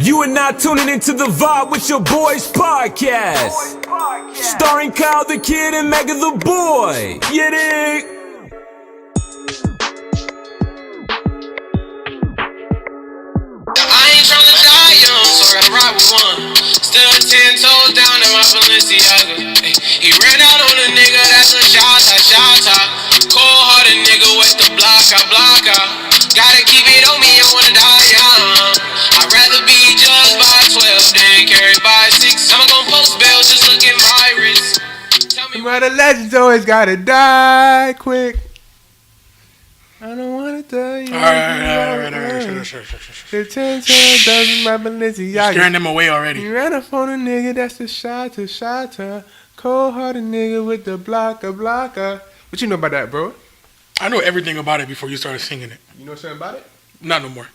You are now tuning into The Vibe with your boys podcast. Starring Kyle the Kid and Mega the Boy. You dig? I ain't tryna die young, so I gotta ride with one. Still 10 toes down in my Balenciaga. Ay, he ran out on a nigga, that's a shot. Cold-hearted nigga with the blocker. Gotta keep it on me, I wanna die young. I'd rather be judged by 12 than carried by 6. I'ma gon' post bail, just look at my wrist. Tell me why the legends always gotta die quick. I don't wanna die young. Alright. The 10 doesn't my Balenciaga. You're scaring them away already. You ran up on a nigga, that's the shot. Cold-hearted nigga with the blocker. What you know about that, bro? I know everything about it before you started singing it. You know something about it? Not no more.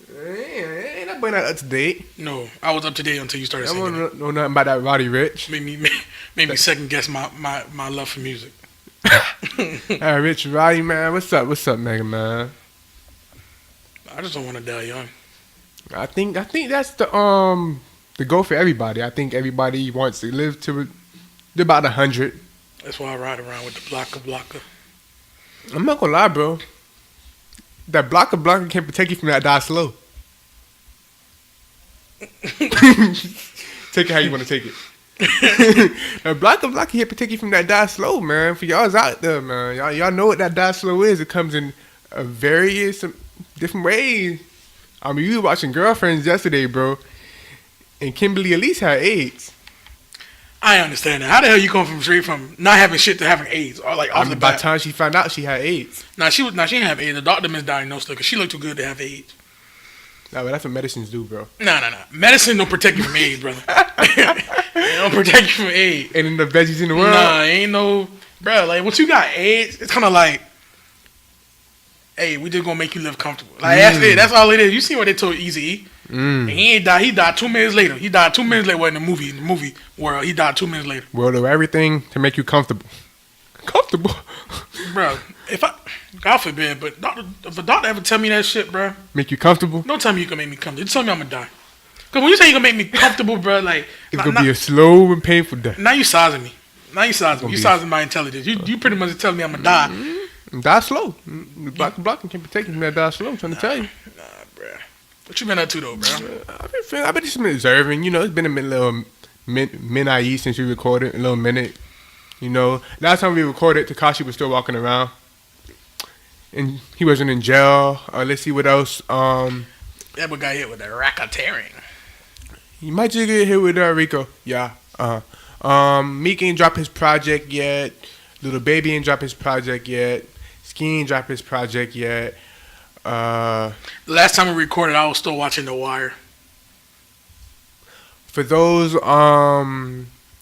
Ain't that boy not up to date? No, I was up to date until you started singing it. I don't know nothing about that Roddy Rich. Made me second guess my love for music. Alright, Rich Roddy, man. What's up, Mega Man? I just don't want to die young. I think that's the goal for everybody. I think everybody wants to live to about 100. That's why I ride around with the blocker. I'm not gonna lie, bro. That blocker can't protect you from that die slow. Take it how you want to take it. That blocker can't protect you from that die slow, man. For y'all's out there, man. Y'all know what that die slow is. It comes in various different ways. I mean, you were watching Girlfriends yesterday, bro, and Kimberly Elise had AIDS. I understand that. How the hell you going from straight from not having shit to having AIDS, or like off the by bat? the time she found out she had AIDS. She didn't have AIDS. The doctor misdiagnosed her because she looked too good to have AIDS. Nah, but that's what medicines do, bro. No. Medicine don't protect you from AIDS, brother. It don't protect you from AIDS. And in the veggies in the world. Nah, ain't no, bro. Like once you got AIDS, it's kind of like, hey, we just gonna make you live comfortable. Like that's it. That's all it is. You see what they told Eazy-E? And he ain't died. He died 2 minutes later. Well, in the movie world, he died 2 minutes later. Well, do everything to make you comfortable. Comfortable, bro. God forbid, but if a doctor ever tell me that shit, bro, make you comfortable. Don't tell me you can make me comfortable. Just tell me I'm gonna die. Cause when you say you gonna make me comfortable, bro, like it's gonna be a slow and painful death. Now you sizing me. You sizing my intelligence. You pretty much telling me I'm gonna die. Die slow. The blocking can protect you from that die slow. I'm trying to tell you. Nah, bro. What you been up to though, bro? I've been just observing. You know, it's been a little minute since we recorded. A little minute. You know, last time we recorded, Tekashi was still walking around, and he wasn't in jail. Let's see what else. That boy got hit with a racketeering. He might just get hit with Rico. Yeah. Meek ain't dropped his project yet. Little Baby ain't dropped his project yet. Ski ain't dropped his project yet. The last time we recorded, I was still watching The Wire. For those,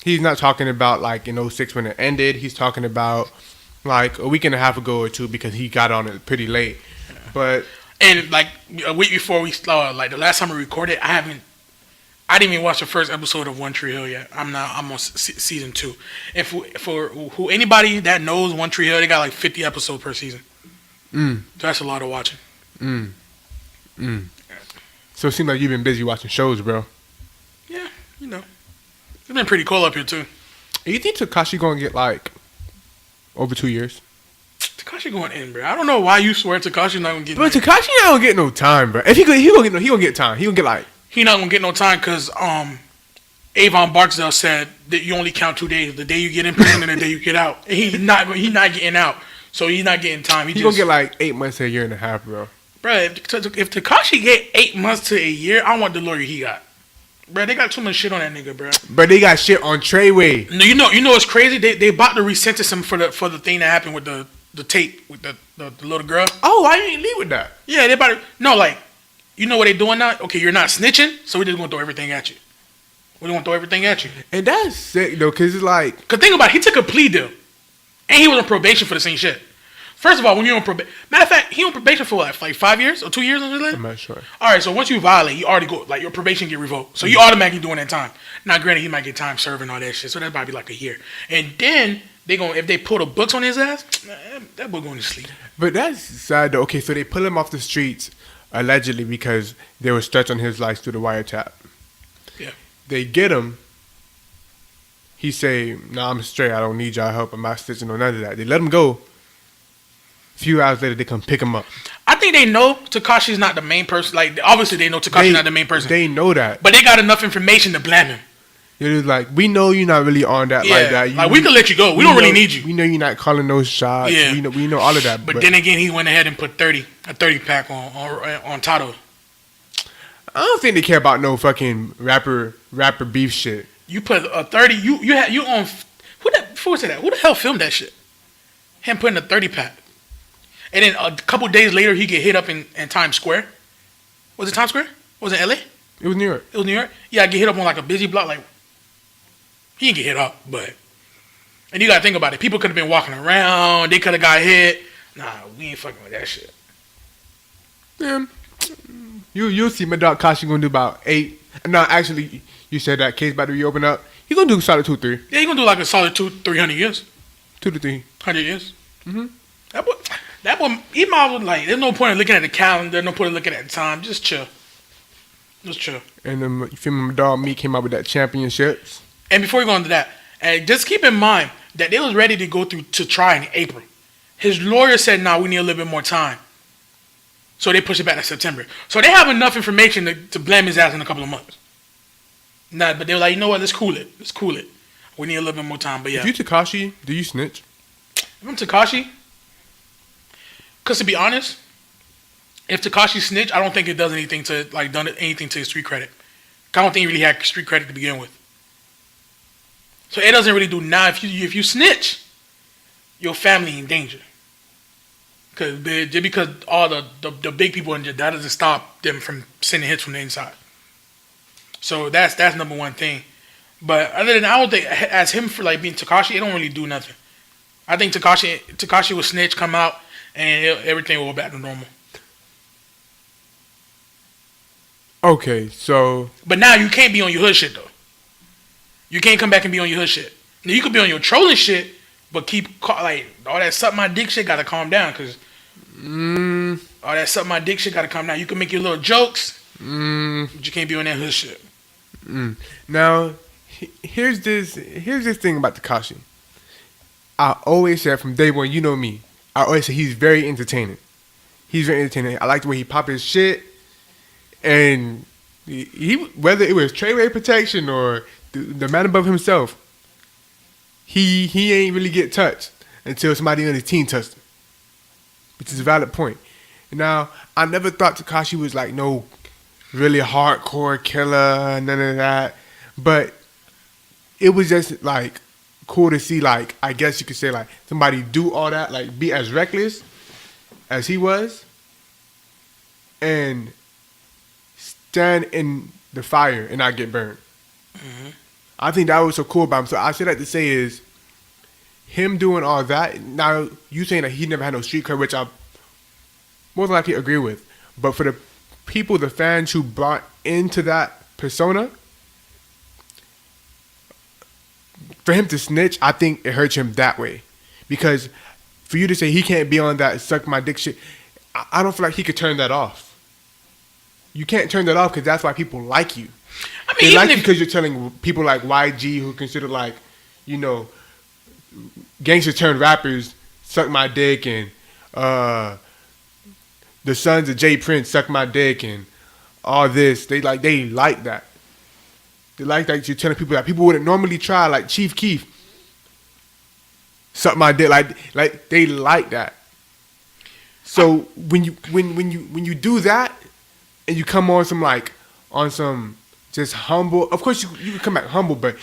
he's not talking about like in 06 when it ended. He's talking about like a week and a half ago or two because he got on it pretty late. Yeah. But and like a week before we like the last time we recorded, I didn't even watch the first episode of One Tree Hill yet. I'm on season 2. And for who anybody that knows One Tree Hill, they got like 50 episodes per season. So that's a lot of watching. So it seems like you've been busy watching shows, bro. Yeah, you know. It's been pretty cool up here too. You think Tekashi gonna get like over 2 years? Tekashi going in, bro. I don't know why you swear Tekashi not gonna get. But Tekashi not gonna get no time, bro. If he gonna get time. He gonna get like. He not gonna get no time because Avon Barksdale said that you only count 2 days: the day you get in prison and the day you get out. And he not getting out, so he's not getting time. He gonna get like 8 months to a year and a half, bro. Bro, if Tekashi get 8 months to a year, I want the lawyer he got. Bro, they got too much shit on that nigga, bro. But they got shit on Treyway. No, you know what's crazy? They about to resentence him for the thing that happened with the tape with the little girl. Oh, why you ain't leave with that? Yeah, they about to. No, like, you know what they doing now? Okay, you're not snitching, so we just gonna throw everything at you. We gonna throw everything at you. And that's sick though, cause it's like. Cause think about it, he took a plea deal, and he was on probation for the same shit. First of all, when you're on probation, matter of fact, he on probation for what, like 5 years or 2 years or something? I'm not sure. All right, so once you violate, you already go, like your probation get revoked. So you automatically doing that time. Now, granted, he might get time serving all that shit, so that might be like a year. And then if they pull the books on his ass, that boy going to sleep. But that's sad though. Okay, so they pull him off the streets. allegedly because there was threats on his life through the wiretap. Yeah. They get him. He say, "Nah, I'm straight. I don't need y'all help. I'm not stitching or none of that." They let him go. A few hours later, they come pick him up. I think they know Tekashi's not the main person. Like, obviously they know Tekashi's not the main person. They know that. But they got enough information to blame him. It was like, we know you're not really on that like that. Like, we can let you go. We don't really need you. We know you're not calling those shots. Yeah. We know all of that. But then again, he went ahead and put a 30 pack on Tato. I don't think they care about no fucking rapper beef shit. You put a 30. You on who the hell filmed that shit? Him putting a 30 pack, and then a couple days later he get hit up in Times Square. Was it Times Square? Was it LA? It was New York. It was New York. Yeah, I get hit up on like a busy block. Like, he didn't get hit up, but and you gotta think about it. People could have been walking around. They could have got hit. Nah, we ain't fucking with that shit. Yeah. You'll see my dog Kashi gonna do about 8. No, actually, you said that case about to reopen up. He gonna do solid 2-3. Yeah, he gonna do like a solid 200-300 years. 2 to 300 years. Mm-hmm. That boy, he might was like, there's no point in looking at the calendar, no point in looking at the time. Just chill. Just chill. And then you feel me, my dog Meek came out with that championships. And before we go into that, just keep in mind that they was ready to go through to try in April. His lawyer said, "Nah, we need a little bit more time." So they pushed it back to September. So they have enough information to blame his ass in a couple of months. Nah, but they were like, you know what? Let's cool it. We need a little bit more time. But yeah. If you Tekashi, do you snitch? If I'm Tekashi, because to be honest, if Tekashi snitch, I don't think it does anything to done anything to his street credit. I don't think he really had street credit to begin with. So it doesn't really do now. If you snitch, your family in danger. Because all the big people in there, that doesn't stop them from sending hits from the inside. So that's number one thing. But other than that, I don't think as him for like being Tekashi, it don't really do nothing. I think Tekashi will snitch, come out, and everything will go back to normal. Okay, so. But now you can't be on your hood shit though. You can't come back and be on your hood shit. Now you could be on your trolling shit, but keep like all that suck my dick shit gotta calm down, cause all that suck my dick shit gotta calm down. You can make your little jokes, but you can't be on that hood shit. Now, here's this thing about Tekashi. I always said from day one, you know me, I always say he's very entertaining. He's very entertaining. I like the way he pop his shit, and he whether it was Treyway protection or the man above himself, he ain't really get touched until somebody on his team touched him, which is a valid point. Now, I never thought Tekashi was like no really hardcore killer, none of that, but it was just like cool to see, like, I guess you could say, like, somebody do all that, like be as reckless as he was and stand in the fire and not get burned. Mm-hmm. I think that was so cool about him. So I say that to say is him doing all that. Now, you saying that he never had no street cred, which I more than likely agree with. But for the people, the fans who bought into that persona, for him to snitch, I think it hurts him that way. Because for you to say he can't be on that suck my dick shit, I don't feel like he could turn that off. You can't turn that off because that's why people like you. I mean, they like you because you're telling people like YG, who consider like, you know, gangsters turned rappers, suck my dick, and the sons of Jay Prince suck my dick, and all this. They like that. They like that you're telling people that people wouldn't normally try, like Chief Keef, suck my dick. Like they like that. So when you do that, and you come on some just humble. Of course you can come back humble, but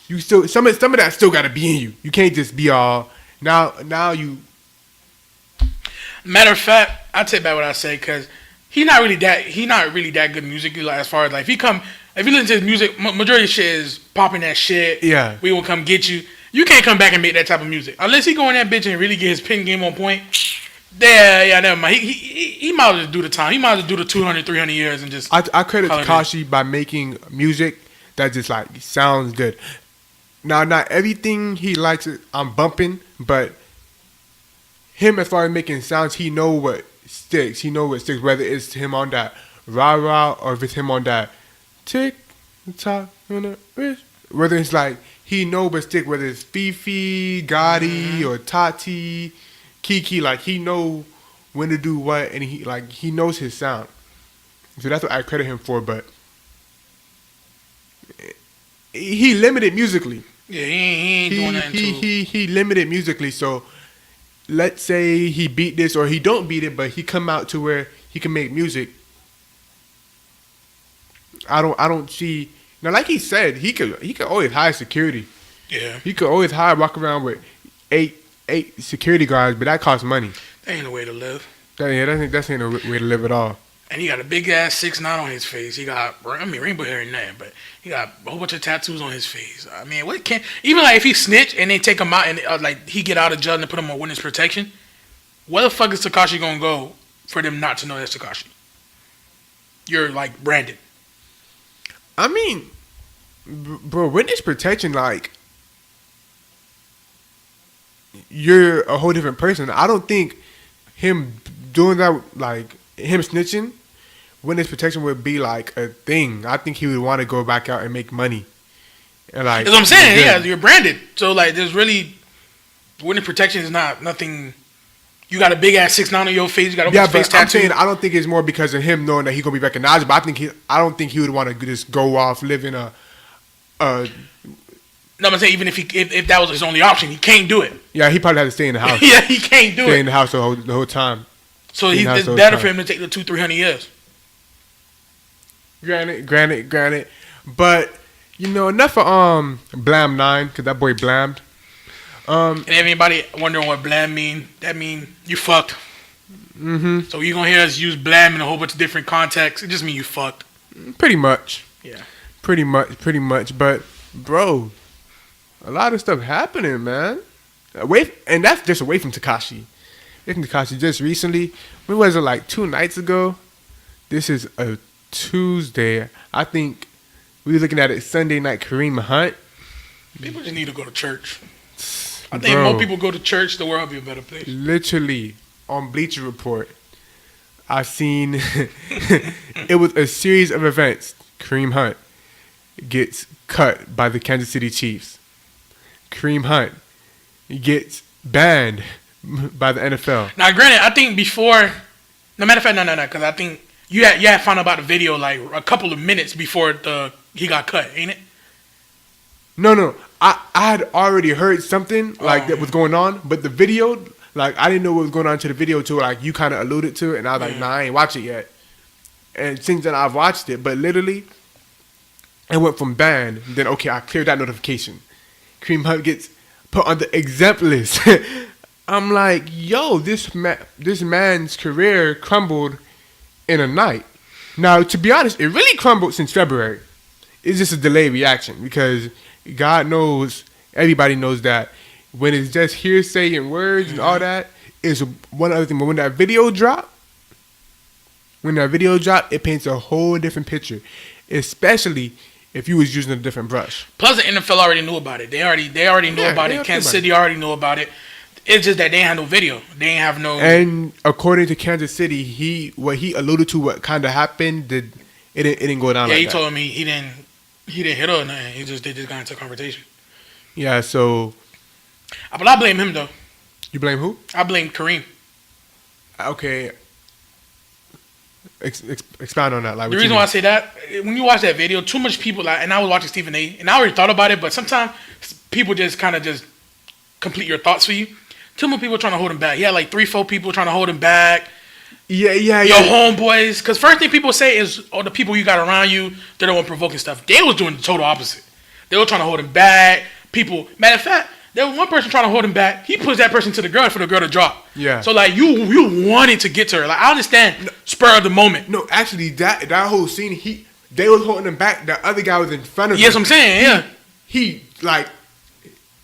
you still some of that still got to be in you. You can't just be all now you. Matter of fact, I take back what I say because he's not really that good musically. Like, as far as like if you listen to his music, majority of shit is popping that shit. Yeah, we will come get you. You can't come back and make that type of music unless he go in that bitch and really get his pin game on point. Yeah, never mind. He might as well do the time. He might as well do the 200, 300 years and just. I credit Tekashi by making music that just like sounds good. Now, not everything he likes I'm bumping, but him as far as making sounds, he know what sticks. He know what sticks. Whether it's him on that rah rah or if it's him on that tick tock on the wrist. Whether it's like he know what stick. Whether it's Fifi, Gotti, or Tati, Kiki. Like he know when to do what, and he knows his sound. So that's what I credit him for. But he limited musically. Yeah, he ain't doing nothing too. He limited musically. So let's say he beat this or he don't beat it, but he come out to where he can make music. I don't see now. Like he said, he could always hire security. Yeah, he could always walk around with eight security guards, but that costs money. That ain't the way to live. That ain't the way to live at all. And he got a big ass 6'9" on his face. He got, rainbow hair and that, but he got a whole bunch of tattoos on his face. I mean, what can even like if he snitch and they take him out and like he get out of jail and they put him on witness protection, where the fuck is Tekashi gonna go for them not to know that's Tekashi? You're like branded. I mean, bro, witness protection, like you're a whole different person. I don't think him doing that, like him snitching, witness protection would be like a thing. I think he would want to go back out and make money. And like that's what I'm saying. Yeah, you're branded. So like, there's really witness protection is not nothing. You got a big ass 6'9" on your face. You got a face tattoo. I'm saying I don't think it's more because of him knowing that he's gonna be recognizable. I don't think he would want to just go off living a. No, I'm saying even if that was his only option, he can't do it. Yeah, he probably had to stay in the house. Yeah, he can't do it. Stay in the house the whole time. So it's better for him to take the 200-300 years. Granted. But enough of Blam 9 because that boy blammed. And everybody wondering what blam mean? That mean you fucked. Mm-hmm. So you're gonna hear us use blam in a whole bunch of different contexts. It just mean you fucked. Pretty much. Yeah. Pretty much. But bro, a lot of stuff happening, man. And that's just away from Tekashi. Tekashi just recently. When was it, like 2 nights ago? This is a Tuesday. I think we were looking at it Sunday night. Kareem Hunt. People just need to go to church. I think more people go to church, the world will be a better place. Literally on Bleacher Report, I seen it was a series of events. Kareem Hunt gets cut by the Kansas City Chiefs. Kareem Hunt gets banned by the NFL. Now, granted, I think before, no matter of fact, no, because I think you had found out about the video like a couple of minutes before he got cut, ain't it? No, I had already heard something like that was going on, but the video, like I didn't know what was going on to the video too. Like you kind of alluded to it, and I was like, nah, I ain't watched it yet. And since then, I've watched it, but literally, it went from banned. Then okay, I cleared that notification. Kareem Hunt gets put on the exempt list. I'm like, yo, this man's career crumbled in a night. Now, to be honest, it really crumbled since February. It's just a delayed reaction because God knows, everybody knows that when it's just hearsay and words and all that, is one other thing. But when that video dropped, it paints a whole different picture, especially if you was using a different brush. Plus, the NFL already knew about it. They already knew about it. Kansas City already knew about it. It's just that they ain't had no video. They ain't have no. And according to Kansas City, what he alluded to, what kind of happened, it didn't go down. Yeah, like he that. told me he didn't hit her or nothing. They just got into a conversation. Yeah, so. But I blame him though. You blame who? I blame Kareem. Okay. Expound on that. Like, the reason why I say that, when you watch that video, too much people, and I was watching Stephen A, and I already thought about it, but sometimes people just kind of just complete your thoughts for you. Too many people trying to hold him back. He had like 3-4 people trying to hold him back. Yeah. Your homeboys. Because first thing people say is, oh, the people you got around you, they're the one provoking stuff. They was doing the total opposite. They were trying to hold him back. People, matter of fact, there was one person trying to hold him back. He pushed that person to the girl for the girl to drop. Yeah. So like you wanted to get to her. Like I understand spur of the moment. No, actually that whole scene, they was holding him back. The other guy was in front of him. Yes, I'm saying, yeah. He like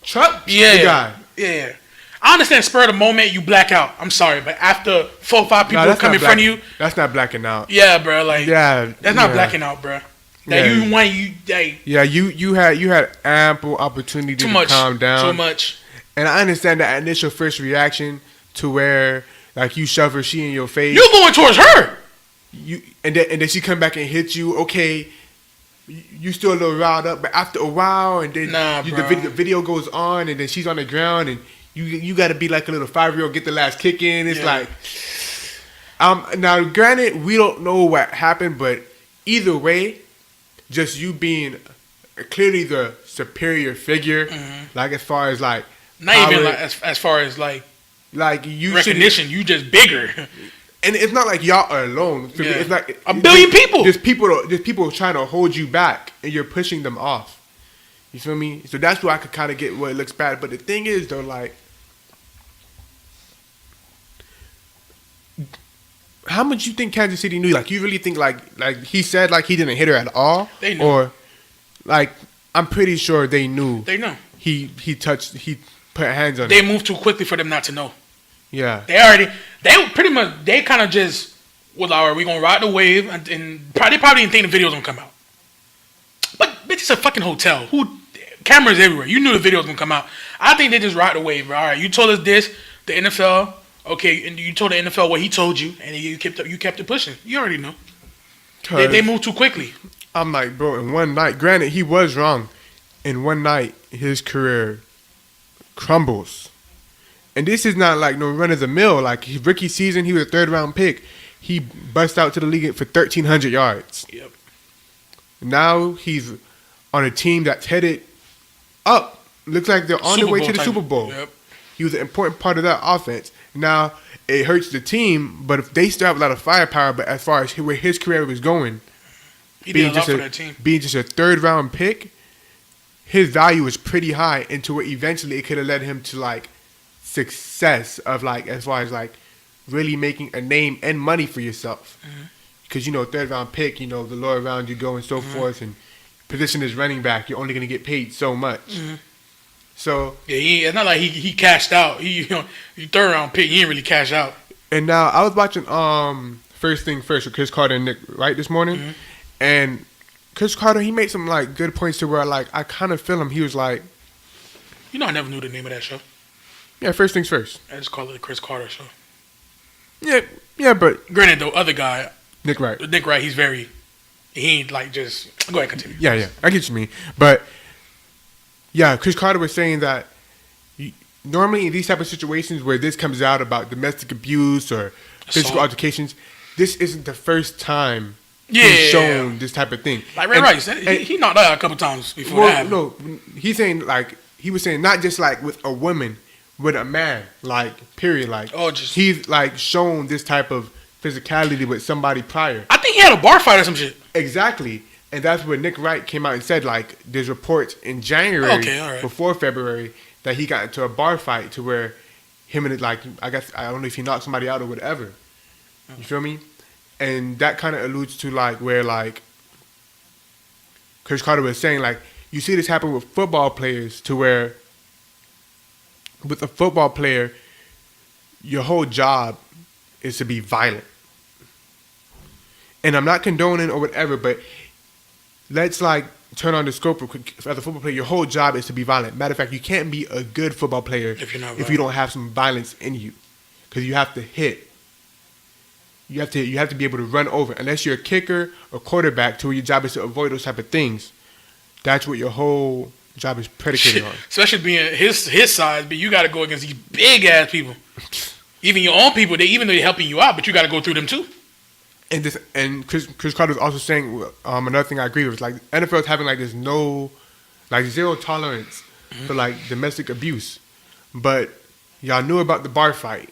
trucked the guy. Yeah. I understand spur of the moment, you black out. I'm sorry, but after 4 or 5 people come in front of you. That's not blacking out. Yeah, bro. Like, yeah, that's not blacking out, bro. You had ample opportunity to calm down. Too much. And I understand that initial first reaction to where Like you shove her, she in your face. You going towards her. And then she come back and hit you. Okay, you still a little riled up, but after a while, and then the video goes on, and then she's on the ground, and you got to be like a little 5-year-old, get the last kick in. It's like, now granted, we don't know what happened, but either way, just you being clearly the superior figure, like as far as like not power, even like as far as like you recognition, you just bigger. And it's not like y'all are alone. Yeah. It's like a billion people. There's people trying to hold you back, and you're pushing them off. You feel me? So that's why I could kind of get what it looks bad. But the thing is, though, like, how much you think Kansas City knew? Like, you really think like he said like he didn't hit her at all? They knew. Or like I'm pretty sure they knew. They know. He put hands on. They moved too quickly for them not to know. Yeah. They kind of just was like, all right, we gonna ride the wave, and they probably didn't think the videos gonna come out. But bitch, it's a fucking hotel. Cameras everywhere. You knew the video was gonna come out. I think they just ride the wave. All right, you told us this, the NFL. Okay, and you told the NFL what he told you, and you kept it pushing. You already know. They moved too quickly. I'm like, bro, in one night. Granted, he was wrong. In one night, his career crumbles. And this is not like no run of the mill. Like his rookie season, he was a 3rd-round pick. He bust out to the league for 1,300 yards. Yep. Now he's on a team that's headed up. Looks like they're on their way to the Super Bowl. Yep. He was an important part of that offense. Now it hurts the team, but if they still have a lot of firepower. But as far as where his career was going, he did a lot for that team. Being just a 3rd-round pick, his value was pretty high. Into where eventually it could have led him to like success of like as far as like really making a name and money for yourself, because 3rd-round pick, the lower round you go and so forth, and position as running back, you're only going to get paid so much. So yeah, it's not like he cashed out. You 3rd-round pick, he didn't really cash out. And now I was watching First Thing First with Chris Carter and Nick Wright this morning, and Chris Carter, he made some like good points to where like I kind of feel him. He was like, I never knew the name of that show. Yeah, First Things First. I just call it the Chris Carter Show. Yeah, but granted, the other guy, Nick Wright, he ain't like just go ahead, continue. Yeah, I get what you mean, but yeah, Chris Carter was saying that normally in these type of situations where this comes out about domestic abuse or physical altercations, this isn't the first time he's shown this type of thing. Like Ray Rice, he knocked out a couple times before that. No, he's saying like he was saying not just like with a woman. With a man, like, period, like, he's, like, shown this type of physicality with somebody prior. I think he had a bar fight or some shit. Exactly. And that's what Nick Wright came out and said, like, there's reports in January, before February, that he got into a bar fight to where him and, like, I don't know if he knocked somebody out or whatever. You feel me? And that kind of alludes to, like, where, like, Chris Carter was saying, like, you see this happen with football players to where with a football player, your whole job is to be violent. And I'm not condoning or whatever, but let's like turn on the scope real quick. As a football player, your whole job is to be violent. Matter of fact, you can't be a good football player if you don't have some violence in you, because you have to hit. You have to be able to run over. Unless you're a kicker or quarterback, to where your job is to avoid those type of things. That's what your whole job is predicated on. Especially being his size, but you got to go against these big ass people. Even your own people, even though they're helping you out, but you got to go through them too. And Chris Carter was also saying another thing I agree with, like NFL is having like this zero tolerance for like domestic abuse, but y'all knew about the bar fight.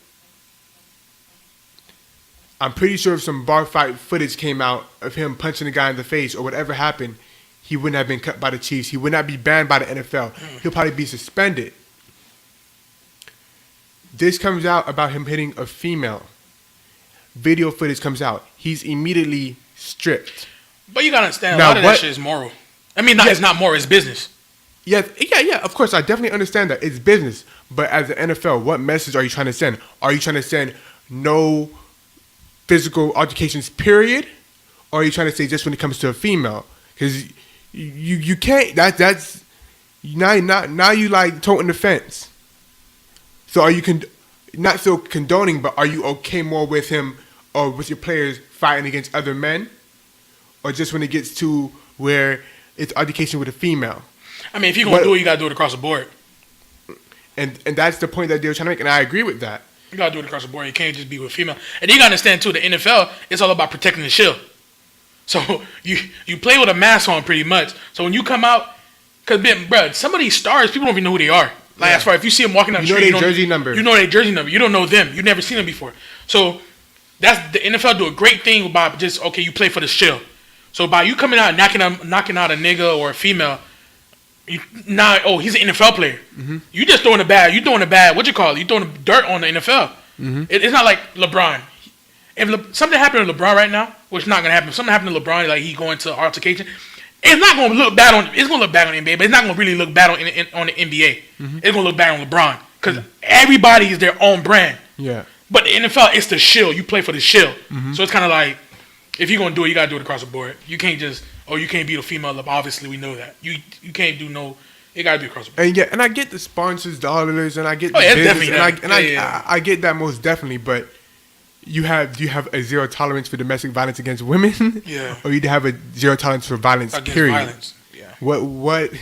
I'm pretty sure if some bar fight footage came out of him punching a guy in the face or whatever happened, he wouldn't have been cut by the Chiefs. He would not be banned by the NFL. He'll probably be suspended. This comes out about him hitting a female. Video footage comes out. He's immediately stripped. But you gotta understand, a lot of that shit is moral. I mean, it's not moral, it's business. Yeah, of course, I definitely understand that. It's business. But as the NFL, what message are you trying to send? Are you trying to send no physical altercations, period? Or are you trying to say just when it comes to a female? Because you can't. That's now you like toting the fence. So are you not so condoning, but are you okay more with him or with your players fighting against other men, or just when it gets to where it's altercation with a female? I mean, if you're gonna do it, you gotta do it across the board. And that's the point that they were trying to make, and I agree with that. You gotta do it across the board. You can't just be with female. And you gotta understand too, the NFL, it's all about protecting the shield. So you play with a mask on pretty much. So when you come out, cause bro, some of these stars, people don't even know who they are. Like as far if you see them walking down the street, you know their jersey number. You know their jersey number. You don't know them. You've never seen them before. So that's the NFL do a great thing about just okay, you play for the shield. So by you coming out and knocking out a nigga or a female, he's an NFL player. Mm-hmm. You just throwing a bad. You throwing a bad. What you call it? You throwing dirt on the NFL. Mm-hmm. It's not like LeBron. If something happened to LeBron right now, which is not gonna happen. If something happened to LeBron, like he going to altercation, it's not gonna look bad on. It's gonna look bad on the NBA, but it's not gonna really look bad on the NBA. Mm-hmm. It's gonna look bad on LeBron because everybody is their own brand. Yeah. But the NFL, it's the shield. You play for the shield. Mm-hmm. So it's kind of like if you're gonna do it, you gotta do it across the board. You can't just you can't beat a female up. Obviously, we know that. You can't do no. It gotta be across the board. And I get the sponsors, dollars, and I get the business, I get that most definitely. But do you have a zero tolerance for domestic violence against women? Yeah. Or you have a zero tolerance for violence. Against period. Violence. Yeah. What?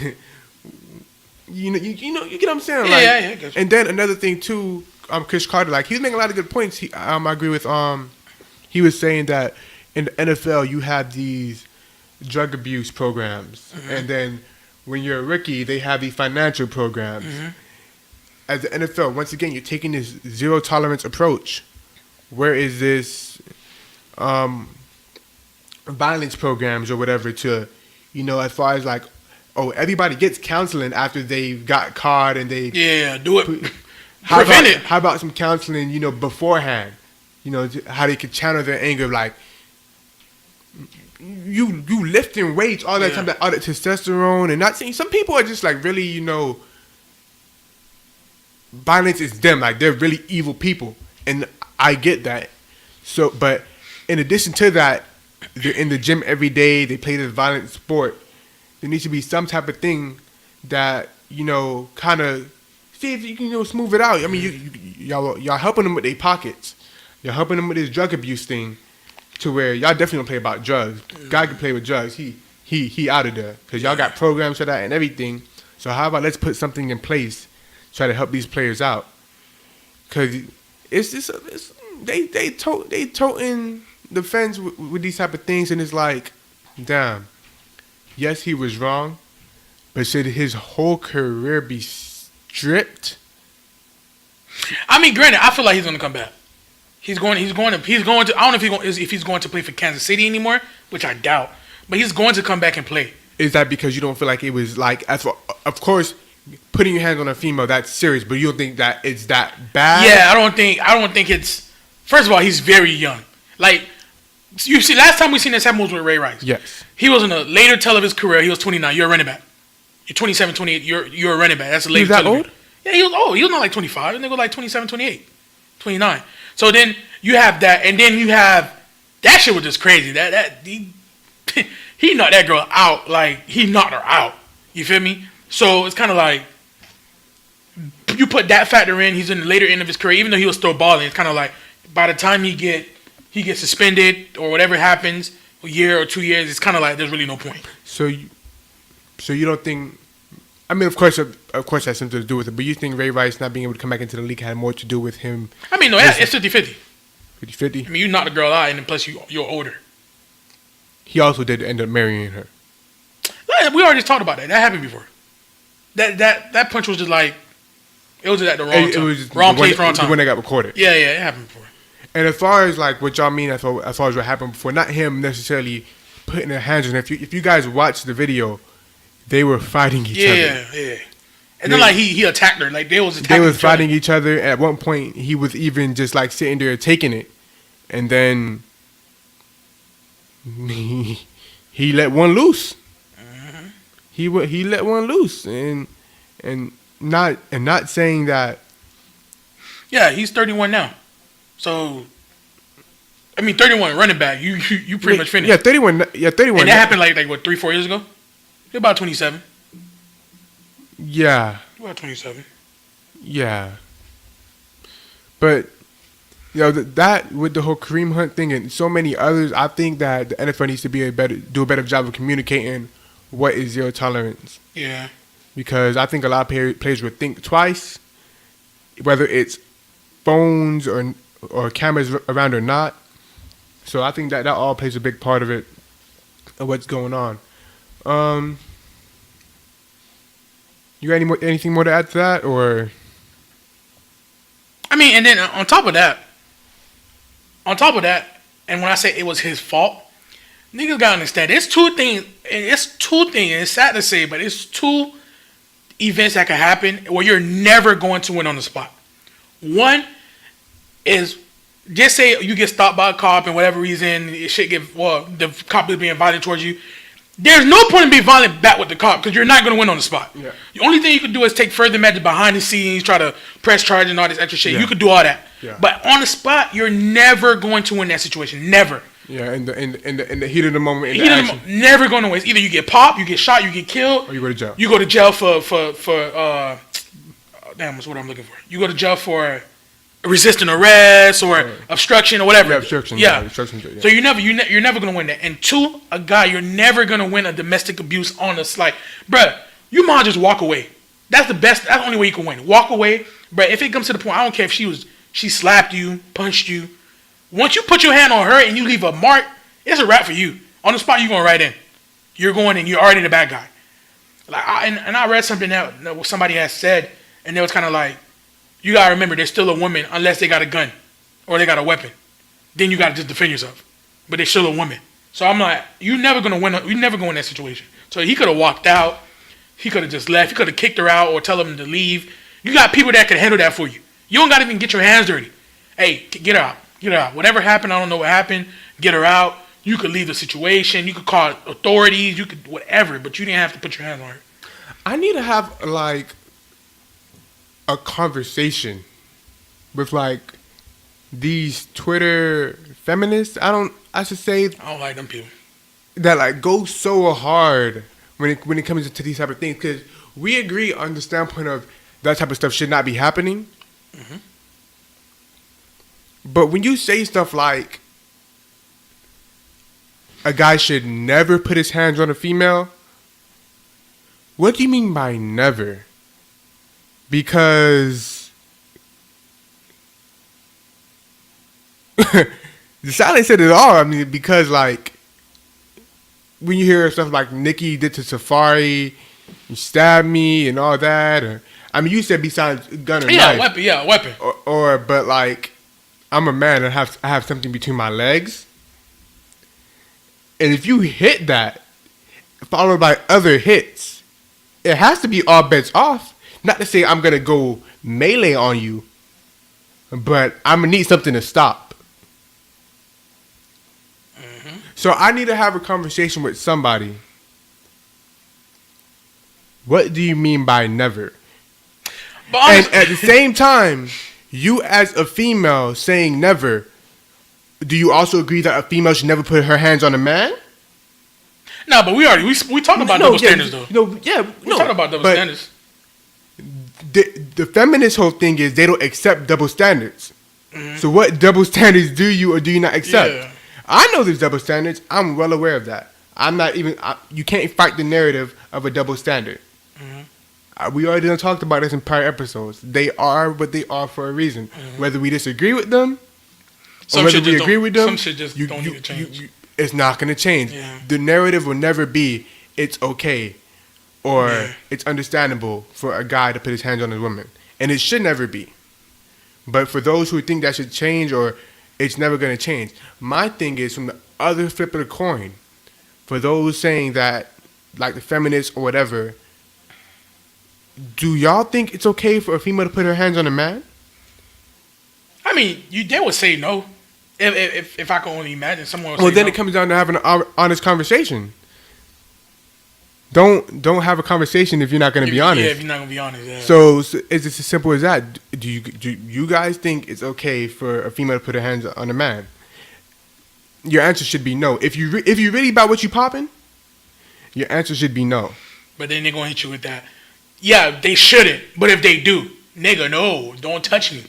You get what I'm saying? Yeah. And then another thing too, Chris Carter, like he was making a lot of good points. I agree with he was saying that in the NFL you have these drug abuse programs, mm-hmm. and then when you're a rookie they have these financial programs. Mm-hmm. As the NFL, once again, you're taking this zero tolerance approach. Where is this violence programs or whatever to, as far as like, everybody gets counseling after they got caught and they do it. Prevent it. How about some counseling, beforehand? How they could channel their anger, like you lifting weights all that time, all that testosterone, and not saying some people are just like really, violence is them, like they're really evil people, and I get that. So, but in addition to that, they're in the gym every day. They play this violent sport. There needs to be some type of thing that kind of see if you can smooth it out. I mean, y'all helping them with their pockets. You're helping them with this drug abuse thing, to where y'all definitely don't play about drugs. God can play with drugs. He out of there because y'all got programs for that and everything. So how about let's put something in place, try to help these players out, because it's just they toting the fence with these type of things, and it's like, damn, yes, he was wrong, but should his whole career be stripped? I mean, granted, I feel like he's gonna come back. He's going to. I don't know if he's going to play for Kansas City anymore, which I doubt. But he's going to come back and play. Is that because you don't feel like it was like, of course, putting your hands on a female, that's serious, but you don't think that it's that bad? Yeah, I don't think it's. First of all, he's very young. Like, you see, last time we seen this happen was with Ray Rice. Yes. He was in a later tail of his career. He was 29. You're a running back. You're 27, 28. You're a running back. That's a later. He was that old? Yeah, he was old. He was not like 25. And they go like 27, 28, 29. So then you have that, and then you have that shit was just crazy. He knocked that girl out. Like, he knocked her out. You feel me? So it's kind of like you put that factor in. He's in the later end of his career, even though he was still balling. It's kind of like by the time he gets suspended or whatever happens, a year or 2 years, it's kind of like there's really no point. So you don't think? I mean, of course, that's something to do with it. But you think Ray Rice not being able to come back into the league had more to do with him? I mean, no, it's 50-50. 50-50? I mean, you knocked the girl out, and then plus you're older. He also did end up marrying her. We already talked about that. That happened before. That punch was just like, it was just at the wrong time. It was wrong place, wrong time. When they got recorded. Yeah, it happened before. And as far as like what y'all mean, as far as what happened before, not him necessarily putting their hands on. If you guys watch the video, they were fighting each other. Yeah. And then like he attacked her. Like they was fighting each other. At one point, he was even just like sitting there taking it, and then he let one loose. Mm-hmm. He let one loose, and not saying that. Yeah, he's 31 now. So, I mean, 31 running back. You pretty much finished. Yeah, 31. Yeah, 31. And that happened like what 3-4 years ago. You're about 27. Yeah. You're about 27. Yeah. But that with the whole Kareem Hunt thing and so many others, I think that the NFL needs to do a better job of communicating what is zero tolerance. Yeah. Because I think a lot of players would think twice, whether it's phones or cameras around or not. So I think that all plays a big part of it, of what's going on. You got anything more to add to that, or? I mean, and then on top of that, and when I say it was his fault, niggas gotta understand. It's two things. It's sad to say, but it's two events that can happen where you're never going to win on the spot. One is, just say you get stopped by a cop and whatever reason, the cop is being violent towards you. There's no point in being violent back with the cop because you're not going to win on the spot. Yeah. The only thing you can do is take further measures behind the scenes, try to press charges and all this extra shit. Yeah. You could do all that. Yeah. But on the spot, you're never going to win that situation. Never. Yeah, in the heat of the moment. Never going to win. It's either you get popped, you get shot, you get killed. Or you go to jail. You go to jail for damn, what's what I'm looking for. You go to jail for resisting arrest or obstruction or whatever. Yeah, obstruction. Yeah. Obstruction, yeah. So you're never gonna win that. And two, a guy, you're never gonna win a domestic abuse on the slight. Bruh, you might just walk away. That's the best. That's the only way you can win. Walk away. Bruh, if it comes to the point, I don't care if she slapped you, punched you. Once you put your hand on her and you leave a mark, it's a wrap for you. On the spot, you're going right in. You're going in. You're already the bad guy. Like, I read something that somebody had said, and it was kind of like, you gotta remember, they're still a woman unless they got a gun or they got a weapon. Then you gotta just defend yourself. But they're still a woman. So I'm like, you're never gonna win. You're never gonna win that situation. So he could have walked out. He could have just left. He could have kicked her out or tell him to leave. You got people that can handle that for you. You don't gotta even get your hands dirty. Hey, get her out. Get her out. Whatever happened, I don't know what happened. Get her out. You could leave the situation. You could call authorities. You could whatever. But you didn't have to put your hands on her. I need to have a conversation with these Twitter feminists. I should say. I don't like them people. That go so hard when it comes to these type of things, because we agree on the standpoint of that type of stuff should not be happening. Mm-hmm. But when you say stuff like a guy should never put his hands on a female, what do you mean by never? Because the silence said it all. I mean, because when you hear stuff like Nikki did to Safari, you stabbed me and all that, or I mean, you said besides gun or knife, weapon, or but I'm a man and I have something between my legs, and if you hit that, followed by other hits, it has to be all bets off. Not to say I'm going to go melee on you, but I'm going to need something to stop. Mm-hmm. So I need to have a conversation with somebody. What do you mean by never? And at the same time, you as a female saying never, do you also agree that a female should never put her hands on a man? No, but we talking about double standards though. We talking about double standards. The feminist whole thing is they don't accept double standards. Mm-hmm. So what double standards do you or do you not accept? Yeah. I know there's double standards. I'm well aware of that. I'm not even. You can't fight the narrative of a double standard. Mm-hmm. We already talked about this in prior episodes. They are what they are for a reason. Mm-hmm. Whether we disagree with them or whether we agree with them, some shit just don't need to change. It's not going to change. Yeah. The narrative will never be it's okay. Or it's understandable for a guy to put his hands on a woman. And it should never be. But for those who think that should change or it's never going to change, my thing is from the other flip of the coin, for those saying that, like the feminists or whatever, do y'all think it's okay for a female to put her hands on a man? I mean, they would say no. If I can only imagine someone would say then no. It comes down to having an honest conversation. Don't have a conversation if you're not going to be honest. Yeah, if you're not going to be honest. Yeah. So it's as simple as that. Do you guys think it's okay for a female to put her hands on a man? Your answer should be no. If you really about what you popping, your answer should be no. But then they're going to hit you with that. Yeah, they shouldn't. But if they do, nigga, no, don't touch me.